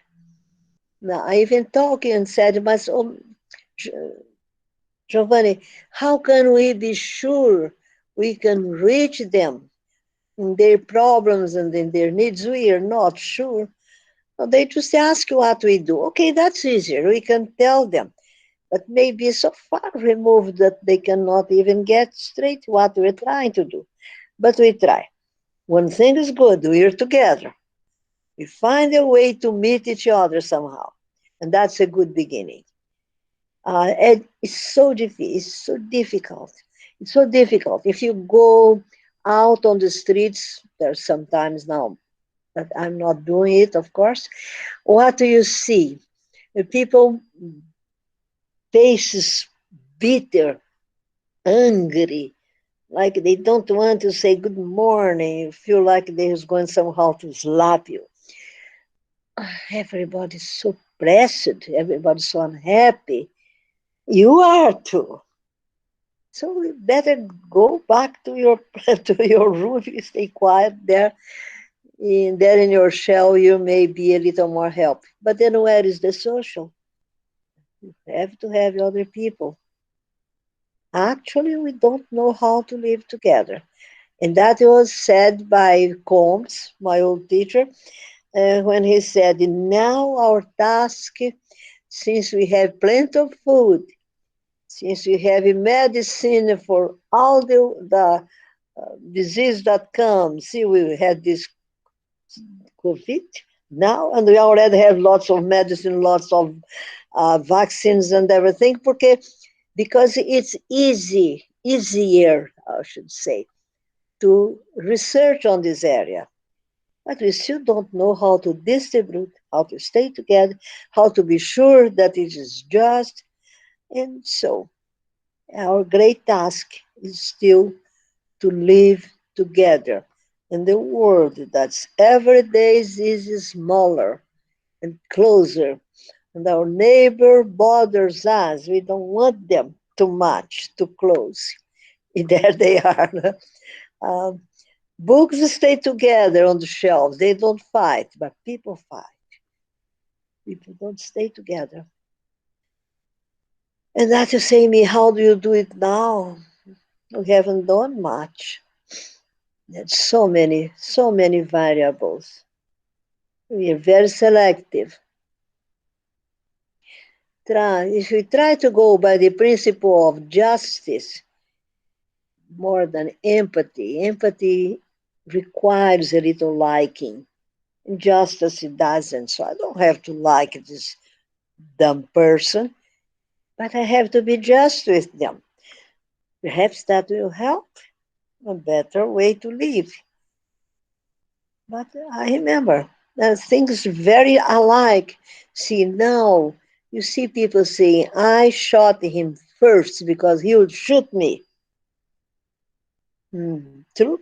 Now, I even talked and said, but Giovanni, how can we be sure we can reach them in their problems and in their needs? We are not sure. So they just ask what we do. Okay, that's easier. We can tell them. But maybe so far removed that they cannot even get straight what we're trying to do. But we try. One thing is good, we're together. We find a way to meet each other somehow. And that's a good beginning. And it's so difficult. It's so difficult. If you go out on the streets, there's sometimes now that I'm not doing it, of course. What do you see? The people faces bitter, angry, like they don't want to say good morning. You feel like they're going somehow to slap you. Everybody's so pressed. Everybody's so unhappy. You are too. So you better go back to your to your room. You stay quiet there. In your shell, you may be a little more help. But then where is the social? You have to have other people. Actually, we don't know how to live together. And that was said by Combs, my old teacher, when he said, now our task, since we have plenty of food, since we have medicine for all the disease that comes, see, we had this COVID now, and we already have lots of medicine, lots of vaccines and everything, because it's easier, I should say, to research on this area. But we still don't know how to distribute, how to stay together, how to be sure that it is just. And so our great task is still to live together in the world that's every day is smaller and closer. And our neighbor bothers us. We don't want them too much, too close. There they are. Um, Books stay together on the shelves. They don't fight, but people fight. People don't stay together. And that you say me, how do you do it now? We haven't done much. There's so many variables. We are very selective. If we try to go by the principle of justice more than empathy, empathy requires a little liking. Justice it doesn't. So I don't have to like this dumb person, but I have to be just with them. Perhaps that will help a better way to live. But I remember things very alike. See, now you see people saying, I shot him first because he would shoot me. True.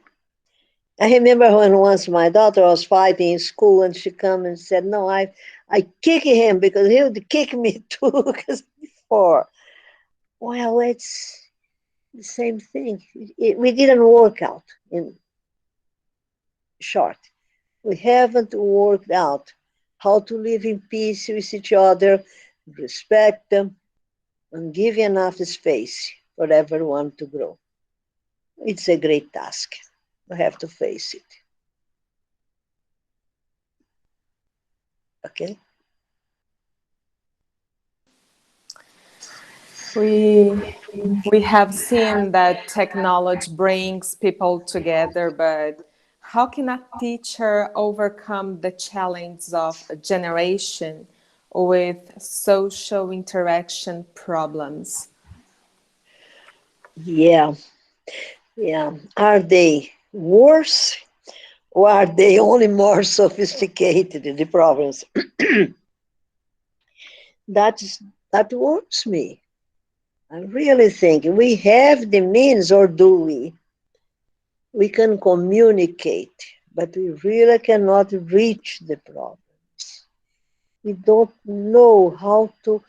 I remember when once my daughter was fighting in school and she came and said, no, I kick him because he would kick me too, because before. Well, it's the same thing. We didn't work out, in short. We haven't worked out how to live in peace with each other, respect them, and give enough space for everyone to grow. It's a great task. We have to face it. Okay? We have seen that technology brings people together, but how can a teacher overcome the challenge of a generation with social interaction problems? Yeah. Are they worse or are they only more sophisticated in the problems? That worries me. I really think we have the means, or do we? We can communicate, but we really cannot reach the problems. We don't know how to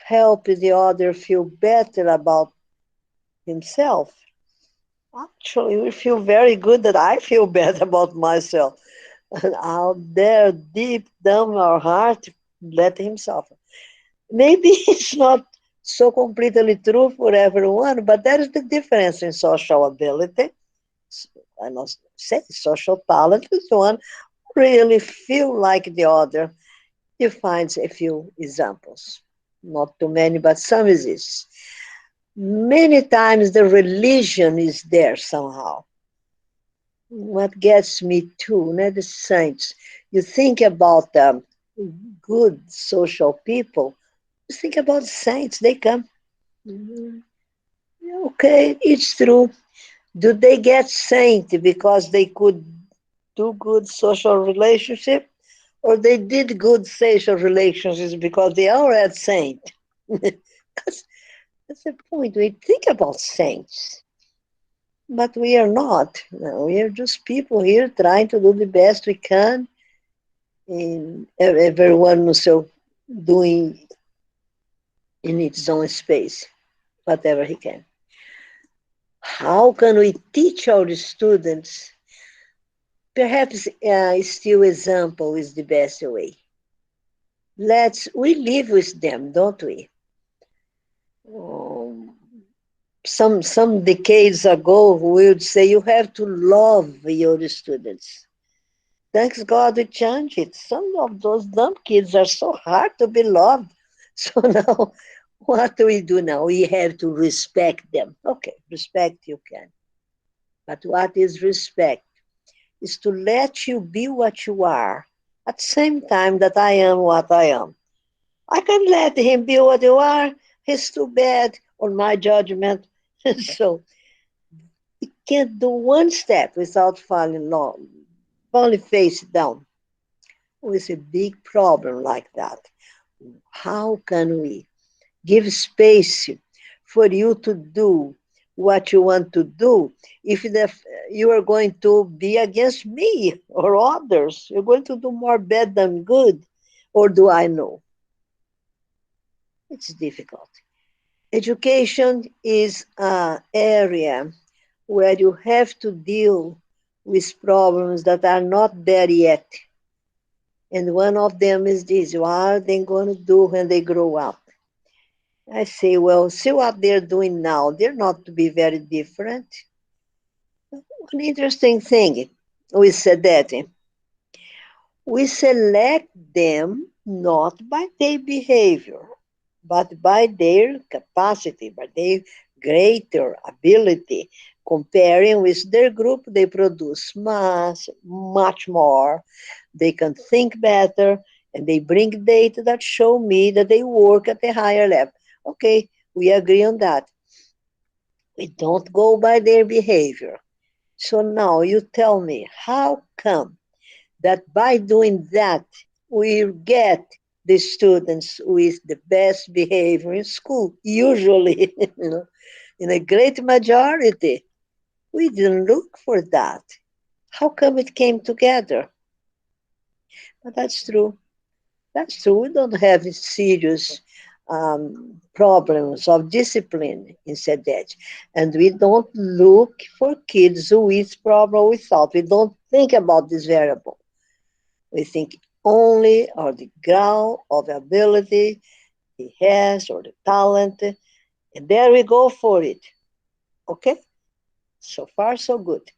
help the other feel better about himself. Actually, we feel very good that I feel bad about myself. And out there, deep down our heart, let him suffer. Maybe it's not so completely true for everyone, but that is the difference in social ability. I must say, social talent is one really feel like the other. You find a few examples, not too many, but some exist. Many times the religion is there somehow. What gets me too, the saints. You think about good social people, you think about saints, they come. Mhm. Okay, it's true. Do they get saint because they could do good social relationship? Or they did good social relationships because they are at saint? that's, that's the point. We think about saints. But we are not. No, we are just people here trying to do the best we can, and everyone also doing in its own space, whatever he can. How can we teach our students? Perhaps still example is the best way. We live with them, don't we? Um, some decades ago, we would say you have to love your students. Thanks God we changed it. Some of those dumb kids are so hard to be loved. So now, what do we do now? We have to respect them. Okay, respect you can. But what is respect? Is to let you be what you are at the same time that I am what I am. I can let him be what you are. He's too bad on my judgment. So we can't do one step without falling low, falling face down. With a big problem like that. How can we give space for you to do what you want to do if you are going to be against me or others? You're going to do more bad than good. Or do I know? It's difficult. Education is an area where you have to deal with problems that are not there yet. And one of them is this: what are they going to do when they grow up? I say, well, see what they're doing now. They're not to be very different. An interesting thing with CEDET, we select them not by their behavior, but by their capacity, by their greater ability. Comparing with their group, they produce much more. They can think better, and they bring data that show me that they work at a higher level. Okay, we agree on that. We don't go by their behavior. So now you tell me, how come that by doing that, we get the students with the best behavior in school? Usually, in a great majority, we didn't look for that. How come it came together? But that's true. That's true. We don't have serious problems of discipline in CEDET. And we don't look for kids with problem without. We don't think about this variable. We think only on the ground of ability he has or the talent. And there we go for it. Okay? So far, so good.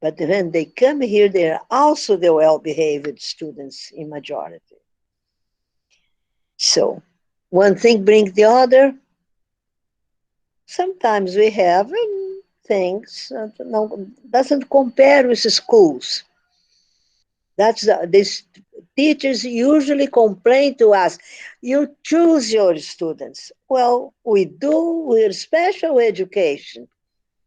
But when they come here, they are also the well-behaved students in majority. So one thing brings the other. Sometimes we have things that doesn't compare with the schools. These teachers usually complain to us, you choose your students. Well, we do with special education.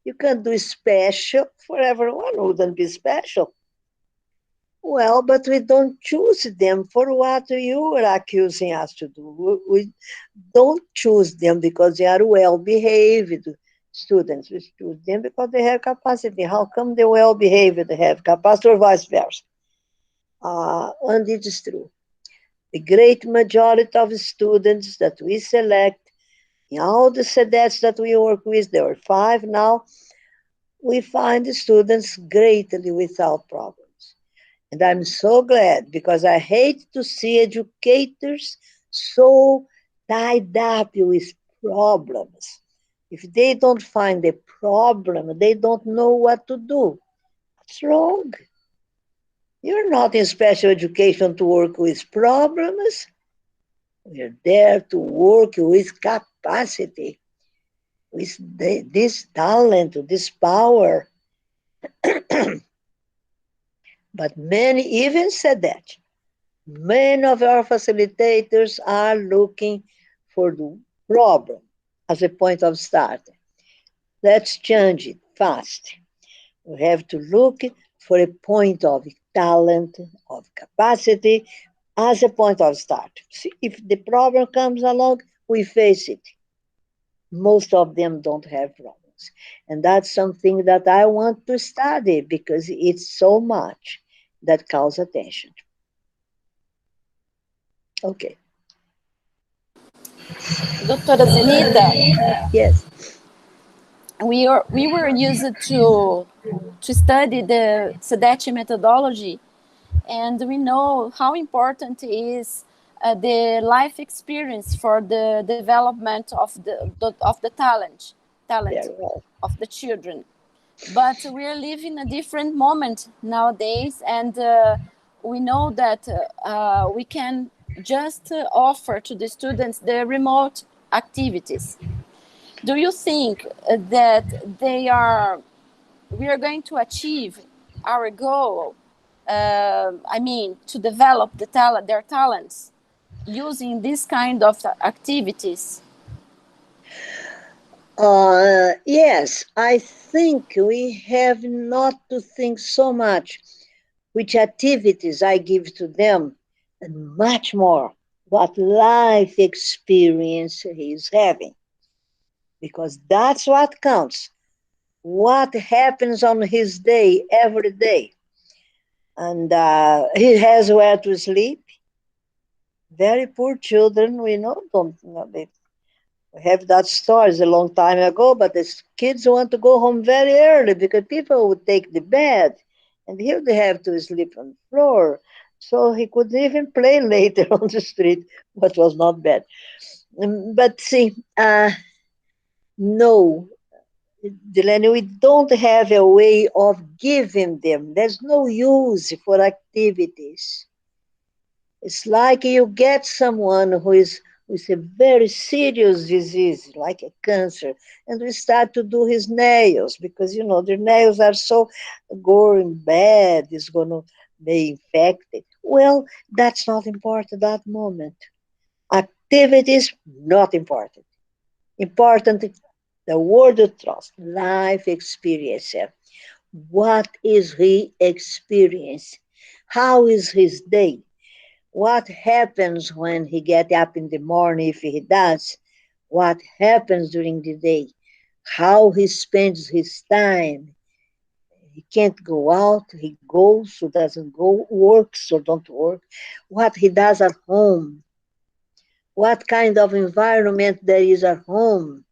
You can't do special for everyone who wouldn't be special. Well, but we don't choose them for what you are accusing us to do. We don't choose them because they are well-behaved students. We choose them because they have capacity. How come the well-behaved have capacity or vice versa? And it is true. The great majority of students that we select in all the CEDETs that we work with, there are 5 now, we find the students greatly without problems. And I'm so glad, because I hate to see educators so tied up with problems. If they don't find a problem, they don't know what to do. What's wrong? You're not in special education to work with problems. We're there to work with capacity, with this talent, this power. But many even said that. Many of our facilitators are looking for the problem as a point of start. Let's change it fast. We have to look for a point of talent, of capacity, as a point of start. See, if the problem comes along, we face it. Most of them don't have problems. And that's something that I want to study because it's so much that calls attention. Okay. Doutora Zenita, Yes. we were used to study the CEDET methodology, and we know how important is the life experience for the development of the talent Very well. of the children. But we are living a different moment nowadays, and we know that we can just offer to the students the remote activities. Do you think that we are going to achieve our goal? I mean, to develop their talents using this kind of activities? Yes, I think we have not to think so much which activities I give to them, and much more what life experience he is having, because that's what counts. What happens on his day every day. And he has where to sleep. Very poor children, we know, don't they have that stories a long time ago, but the kids want to go home very early because people would take the bed, and here they have to sleep on the floor. So he could even play later on the street, but was not bad. But see, no, Delaney, we don't have a way of giving them. There's no use for activities. It's like you get someone who is with a very serious disease, like a cancer, and we start to do his nails because, you know, their nails are so going bad, it's going to be infected. Well, that's not important at that moment. Activities, not important. Important, the word of trust, life experience. What is he experience? How is his day? What happens when he gets up in the morning, if he does? What happens during the day? How he spends his time? He can't go out, he goes or doesn't go, works or don't work. What he does at home? What kind of environment there is at home?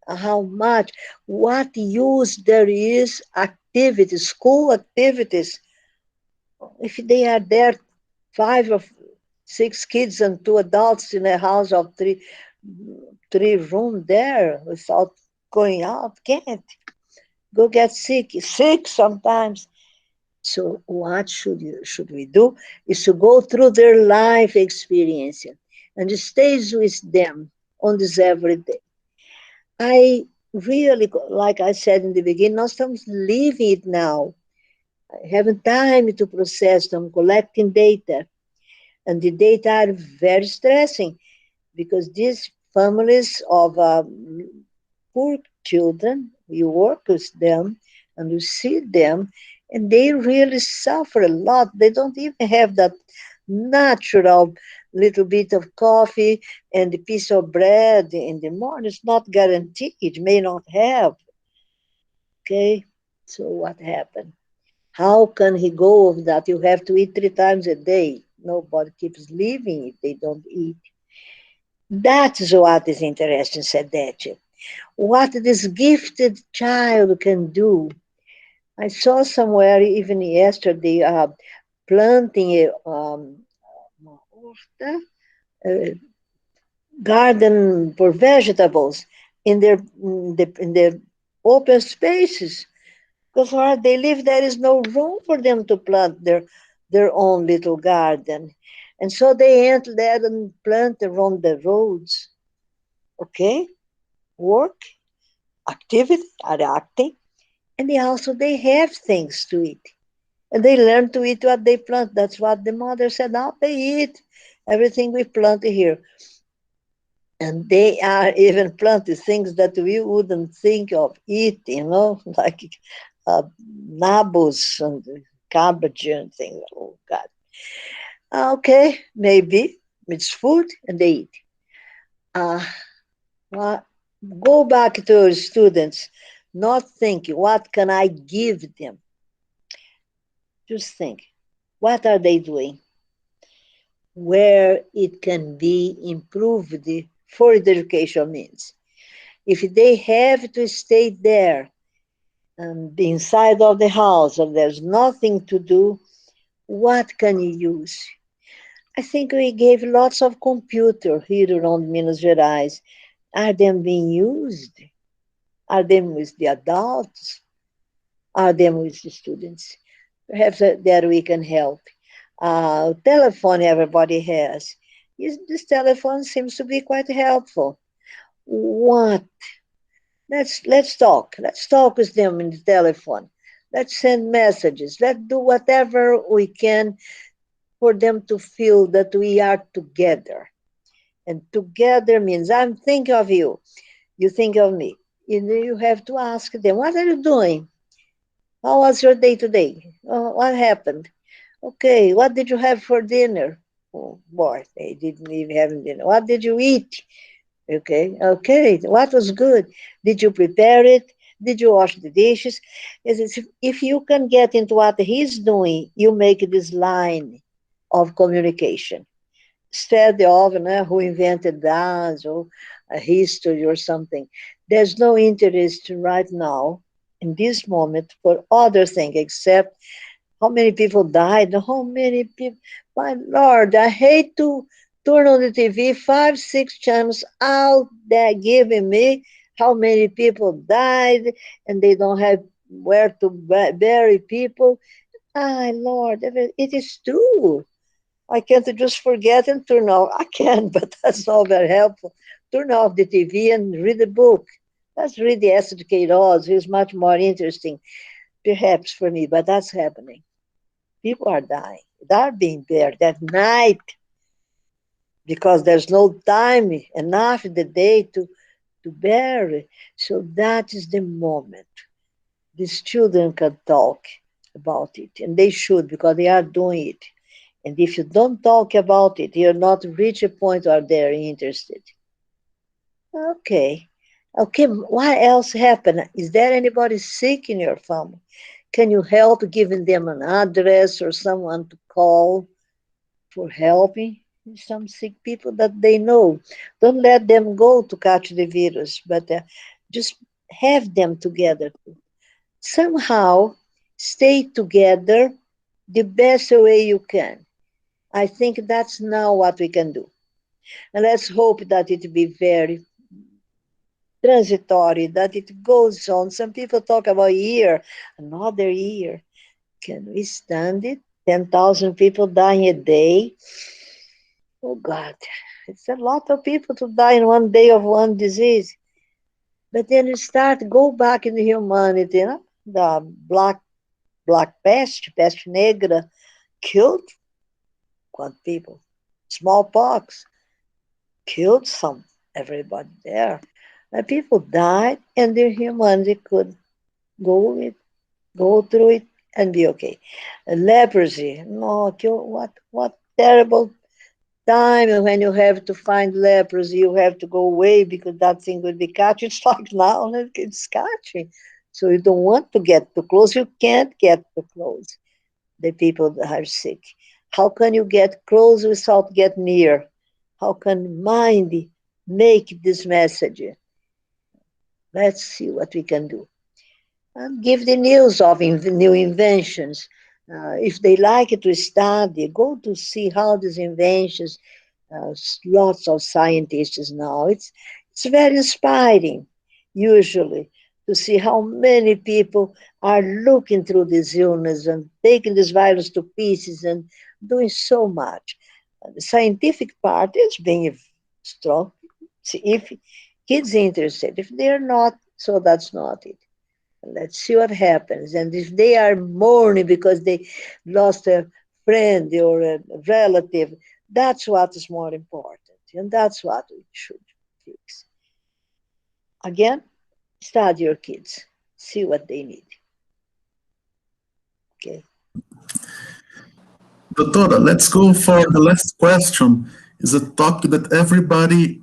How much? What use there is activities, school activities? If they are there 5 or 6 kids and 2 adults in a house of three room there without going out, can't go get sick sometimes. So what should we do is to go through their life experience and stays with them on this every day. I really, like I said in the beginning, nós estamos living it now, having time to process them, collecting data. And the data are very stressing because these families of poor children, you work with them and you see them, and they really suffer a lot. They don't even have that natural little bit of coffee and a piece of bread in the morning. It's not guaranteed, may not have. Okay, so what happened? How can he go of that? You have to eat 3 times a day. Nobody keeps living if they don't eat. That's what is interesting, CEDET. What this gifted child can do. I saw somewhere, even yesterday, planting a garden for vegetables in the open spaces. Because where they live, there is no room for them to plant their own little garden. And so they enter there and plant around the roads. Okay? Work, activity, are acting. And they have things to eat. And they learn to eat what they plant. That's what the mother said. Now they eat everything we plant here. And they are even planting things that we wouldn't think of eating, like nabos and cabbage and things. Oh, God. Okay, maybe it's food and they eat. Uh, well, go back to students, not thinking, what can I give them? Just think, what are they doing? Where it can be improved for the education means. If they have to stay there and be inside of the house and there's nothing to do, what can you use? I think we gave lots of computer here around Minas Gerais. Are they being used? Are they with the adults? Are they with the students? Perhaps there we can help. Telephone everybody has. This telephone seems to be quite helpful. What? Let's talk. Let's talk with them in the telephone. Let's send messages. Let's do whatever we can for them to feel that we are together. And together means I'm thinking of you. You think of me. You have to ask them, what are you doing? How was your day today? What happened? Okay, what did you have for dinner? Oh, boy, they didn't even have dinner. What did you eat? Okay, what was good? Did you prepare it? Did you wash the dishes? If you can get into what he's doing, you make this line of communication. Instead of who invented that or a history or something. There's no interest right now in this moment for other things except how many people died, how many people. My Lord, I hate to turn on the TV, 5, 6 channels out there giving me how many people died and they don't have where to bury people. Ah, Lord, it is true. I can't just forget and turn off. I can, but that's not very helpful. Turn off the TV and read a book. Let's read the Assis Queiroz. He's much more interesting, perhaps for me, but that's happening. People are dying. They're being buried at night because there's no time enough in the day to bury. So that is the moment. These children can talk about it, and they should because they are doing it. And if you don't talk about it, you're not reach a point where they're interested. Okay. Okay, what else happened? Is there anybody sick in your family? Can you help giving them an address or someone to call for helping some sick people that they know? Don't let them go to catch the virus, but just have them together. Somehow stay together the best way you can. I think that's now what we can do. And let's hope that it be very transitory, that it goes on. Some people talk about a year, another year. Can we stand it? 10,000 people dying a day? Oh, God. It's a lot of people to die in one day of one disease. But then you go back in humanity. The black pest negra, killed what people? Smallpox killed everybody there. And people died, and the humanity could go through it and be okay. Leprosy, no, what terrible time when you have to find leprosy, you have to go away because that thing will be catching. It's like now, it's catching. So you don't want to get too close. You can't get too close. The people that are sick. How can you get close without get near? How can mind make this message? Let's see what we can do. And give the news of new inventions. If they like to study, go to see how these inventions, lots of scientists now, it's very inspiring, usually, to see how many people are looking through this illness and taking this virus to pieces and doing so much. The scientific part is being strong. See, if kids are interested, if they're not, so that's not it. Let's see what happens. And if they are mourning because they lost a friend or a relative, that's what is more important. And that's what we should fix. Again, study your kids, see what they need. Okay. Doutora, let's go for the last question. It's a topic that everybody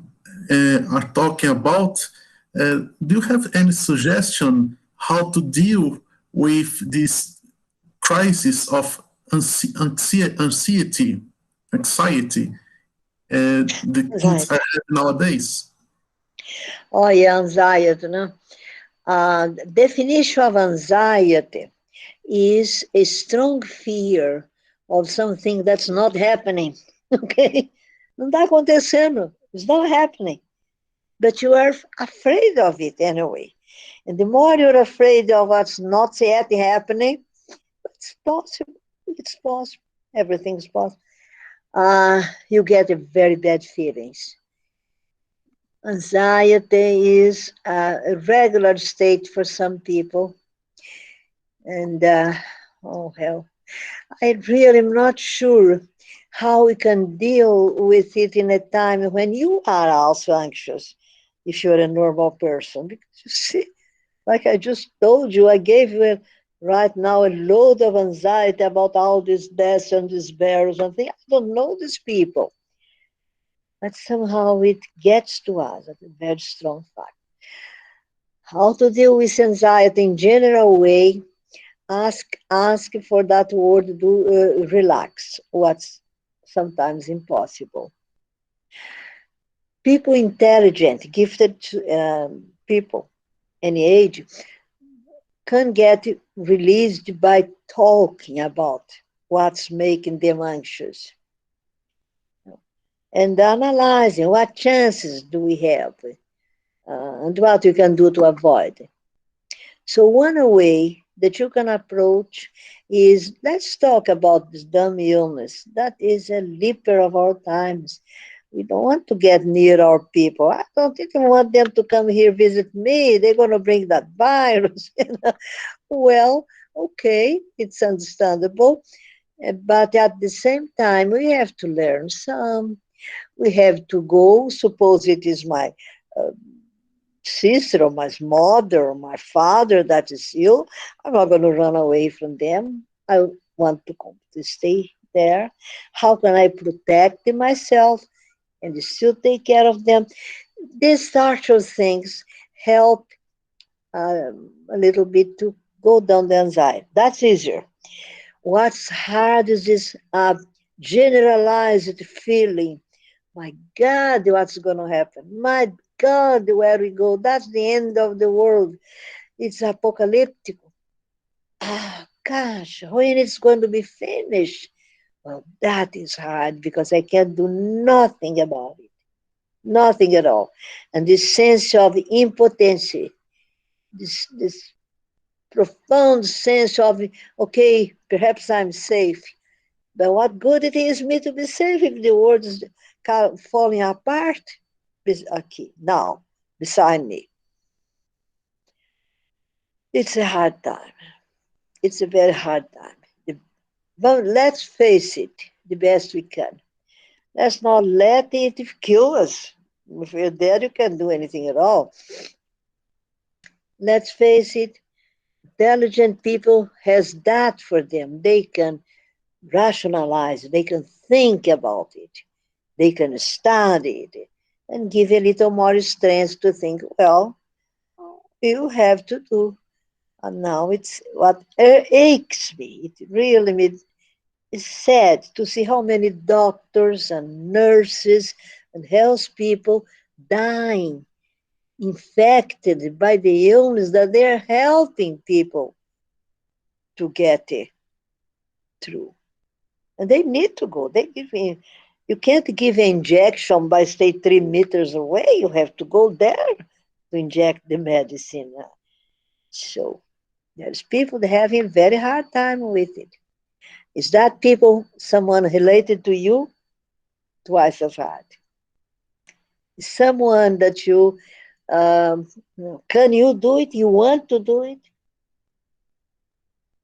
are talking about. Do you have any suggestion how to deal with this crisis of anxiety the kids are having nowadays? Oh, yeah, anxiety, no? Definition of anxiety is a strong fear of something that's not happening, okay? Não está acontecendo, it's not happening, but you are afraid of it anyway. And the more you're afraid of what's not yet happening, it's possible, everything's possible. You get very bad feelings. Anxiety is a regular state for some people. And, oh hell, I really am not sure how we can deal with it in a time when you are also anxious, if you're a normal person. Because you see, like I just told you, I gave you right now a load of anxiety about all these deaths and these barrels and things. I don't know these people. But somehow it gets to us at a very strong fact. How to deal with anxiety in general way, ask for that word, relax, what's sometimes impossible. People intelligent, gifted people, any age, can get released by talking about what's making them anxious. And analyzing what chances do we have and what we can do to avoid. So one way that you can approach is, let's talk about this dumb illness. That is a leper of our times. We don't want to get near our people. I don't even want them to come here visit me. They're going to bring that virus. Well, okay, it's understandable. But at the same time, we have to learn some. We have to go, suppose it is my sister or my mother or my father that is ill, I'm not going to run away from them. I want to stay there. How can I protect myself and still take care of them? These sort of things help a little bit to go down the anxiety. That's easier. What's hard is this generalized feeling. My God, what's going to happen? My God, where we go? That's the end of the world. It's apocalyptic. Gosh, when it's going to be finished? Well, that is hard because I can't do nothing about it. Nothing at all. And this sense of impotency, this profound sense of, okay, perhaps I'm safe. But what good it is me to be safe if the world is falling apart? Okay, now, beside me. It's a hard time. It's a very hard time. But let's face it the best we can. Let's not let it kill us. If you're dead, you can't do anything at all. Let's face it, intelligent people has that for them. They can rationalize it. They can think about it. They can study it and give a little more strength to think, well, you have to do. And now it's what aches me. It really It's sad to see how many doctors and nurses and health people dying, infected by the illness that they're helping people to get it through. And they need to go. You can't give an injection by stay 3 meters away. You have to go there to inject the medicine. So there's people that having a very hard time with it. Is that people, someone related to you? Twice as hard. Someone that can you do it? You want to do it?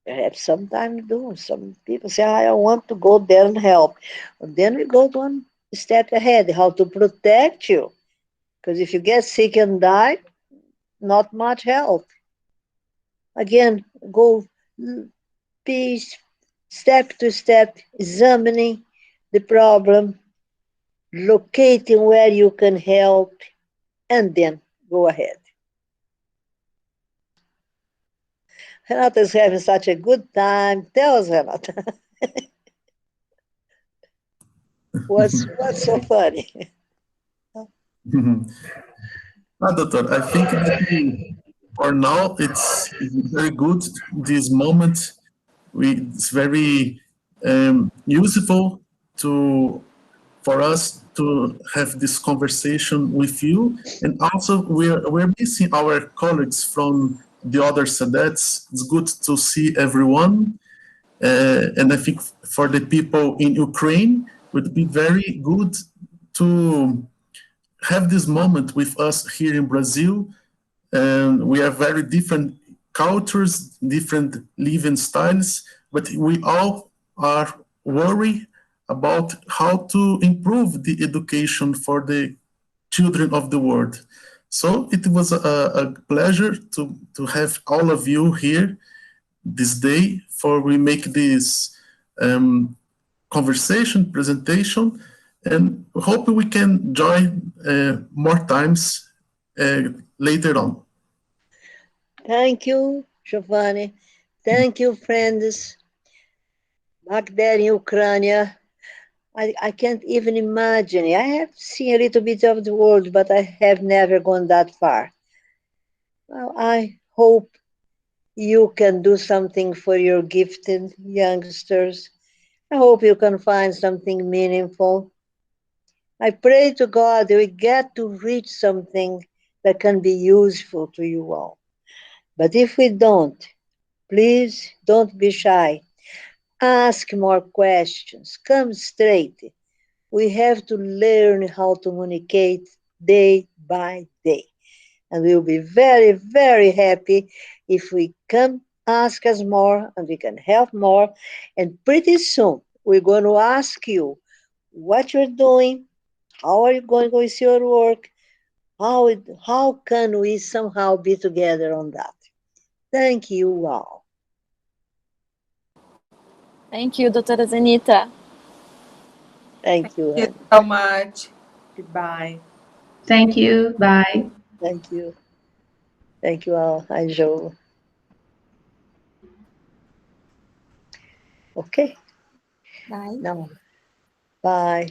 Perhaps sometimes do. Some people say, I want to go there and help. And then we go one step ahead, how to protect you. Because if you get sick and die, not much help. Again, go piece, step to step, examining the problem, locating where you can help, and then go ahead. Renata is having such a good time. Tell us, Renata. What's so funny? Doctor, I think that for now it's very good. This moment, it's very useful for us to have this conversation with you, and also we're missing our colleagues from the other CEDETs. It's good to see everyone, and I think for the people in Ukraine, it would be very good to have this moment with us here in Brazil. And we have very different cultures, different living styles, but we all are worried about how to improve the education for the children of the world. So it was a pleasure to have all of you here this day for we make this conversation, presentation, and hope we can join more times later on. Thank you, Giovanni. Thank you, friends. Back there in Ukraine, I can't even imagine. I have seen a little bit of the world, but I have never gone that far. Well, I hope you can do something for your gifted youngsters. I hope you can find something meaningful. I pray to God that we get to reach something that can be useful to you all. But if we don't, please don't be shy. Ask more questions. Come straight. We have to learn how to communicate day by day. And we'll be very, very happy if we can ask us more and we can help more. And pretty soon, we're going to ask you what you're doing, how are you going with your work, how can we somehow be together on that. Thank you all. Thank you, Doutora Zenita. Thank you. Thank you so much. Goodbye. Thank you. Bye. Thank you. Thank you all. Hi, Joe. Okay. Bye. Now, bye.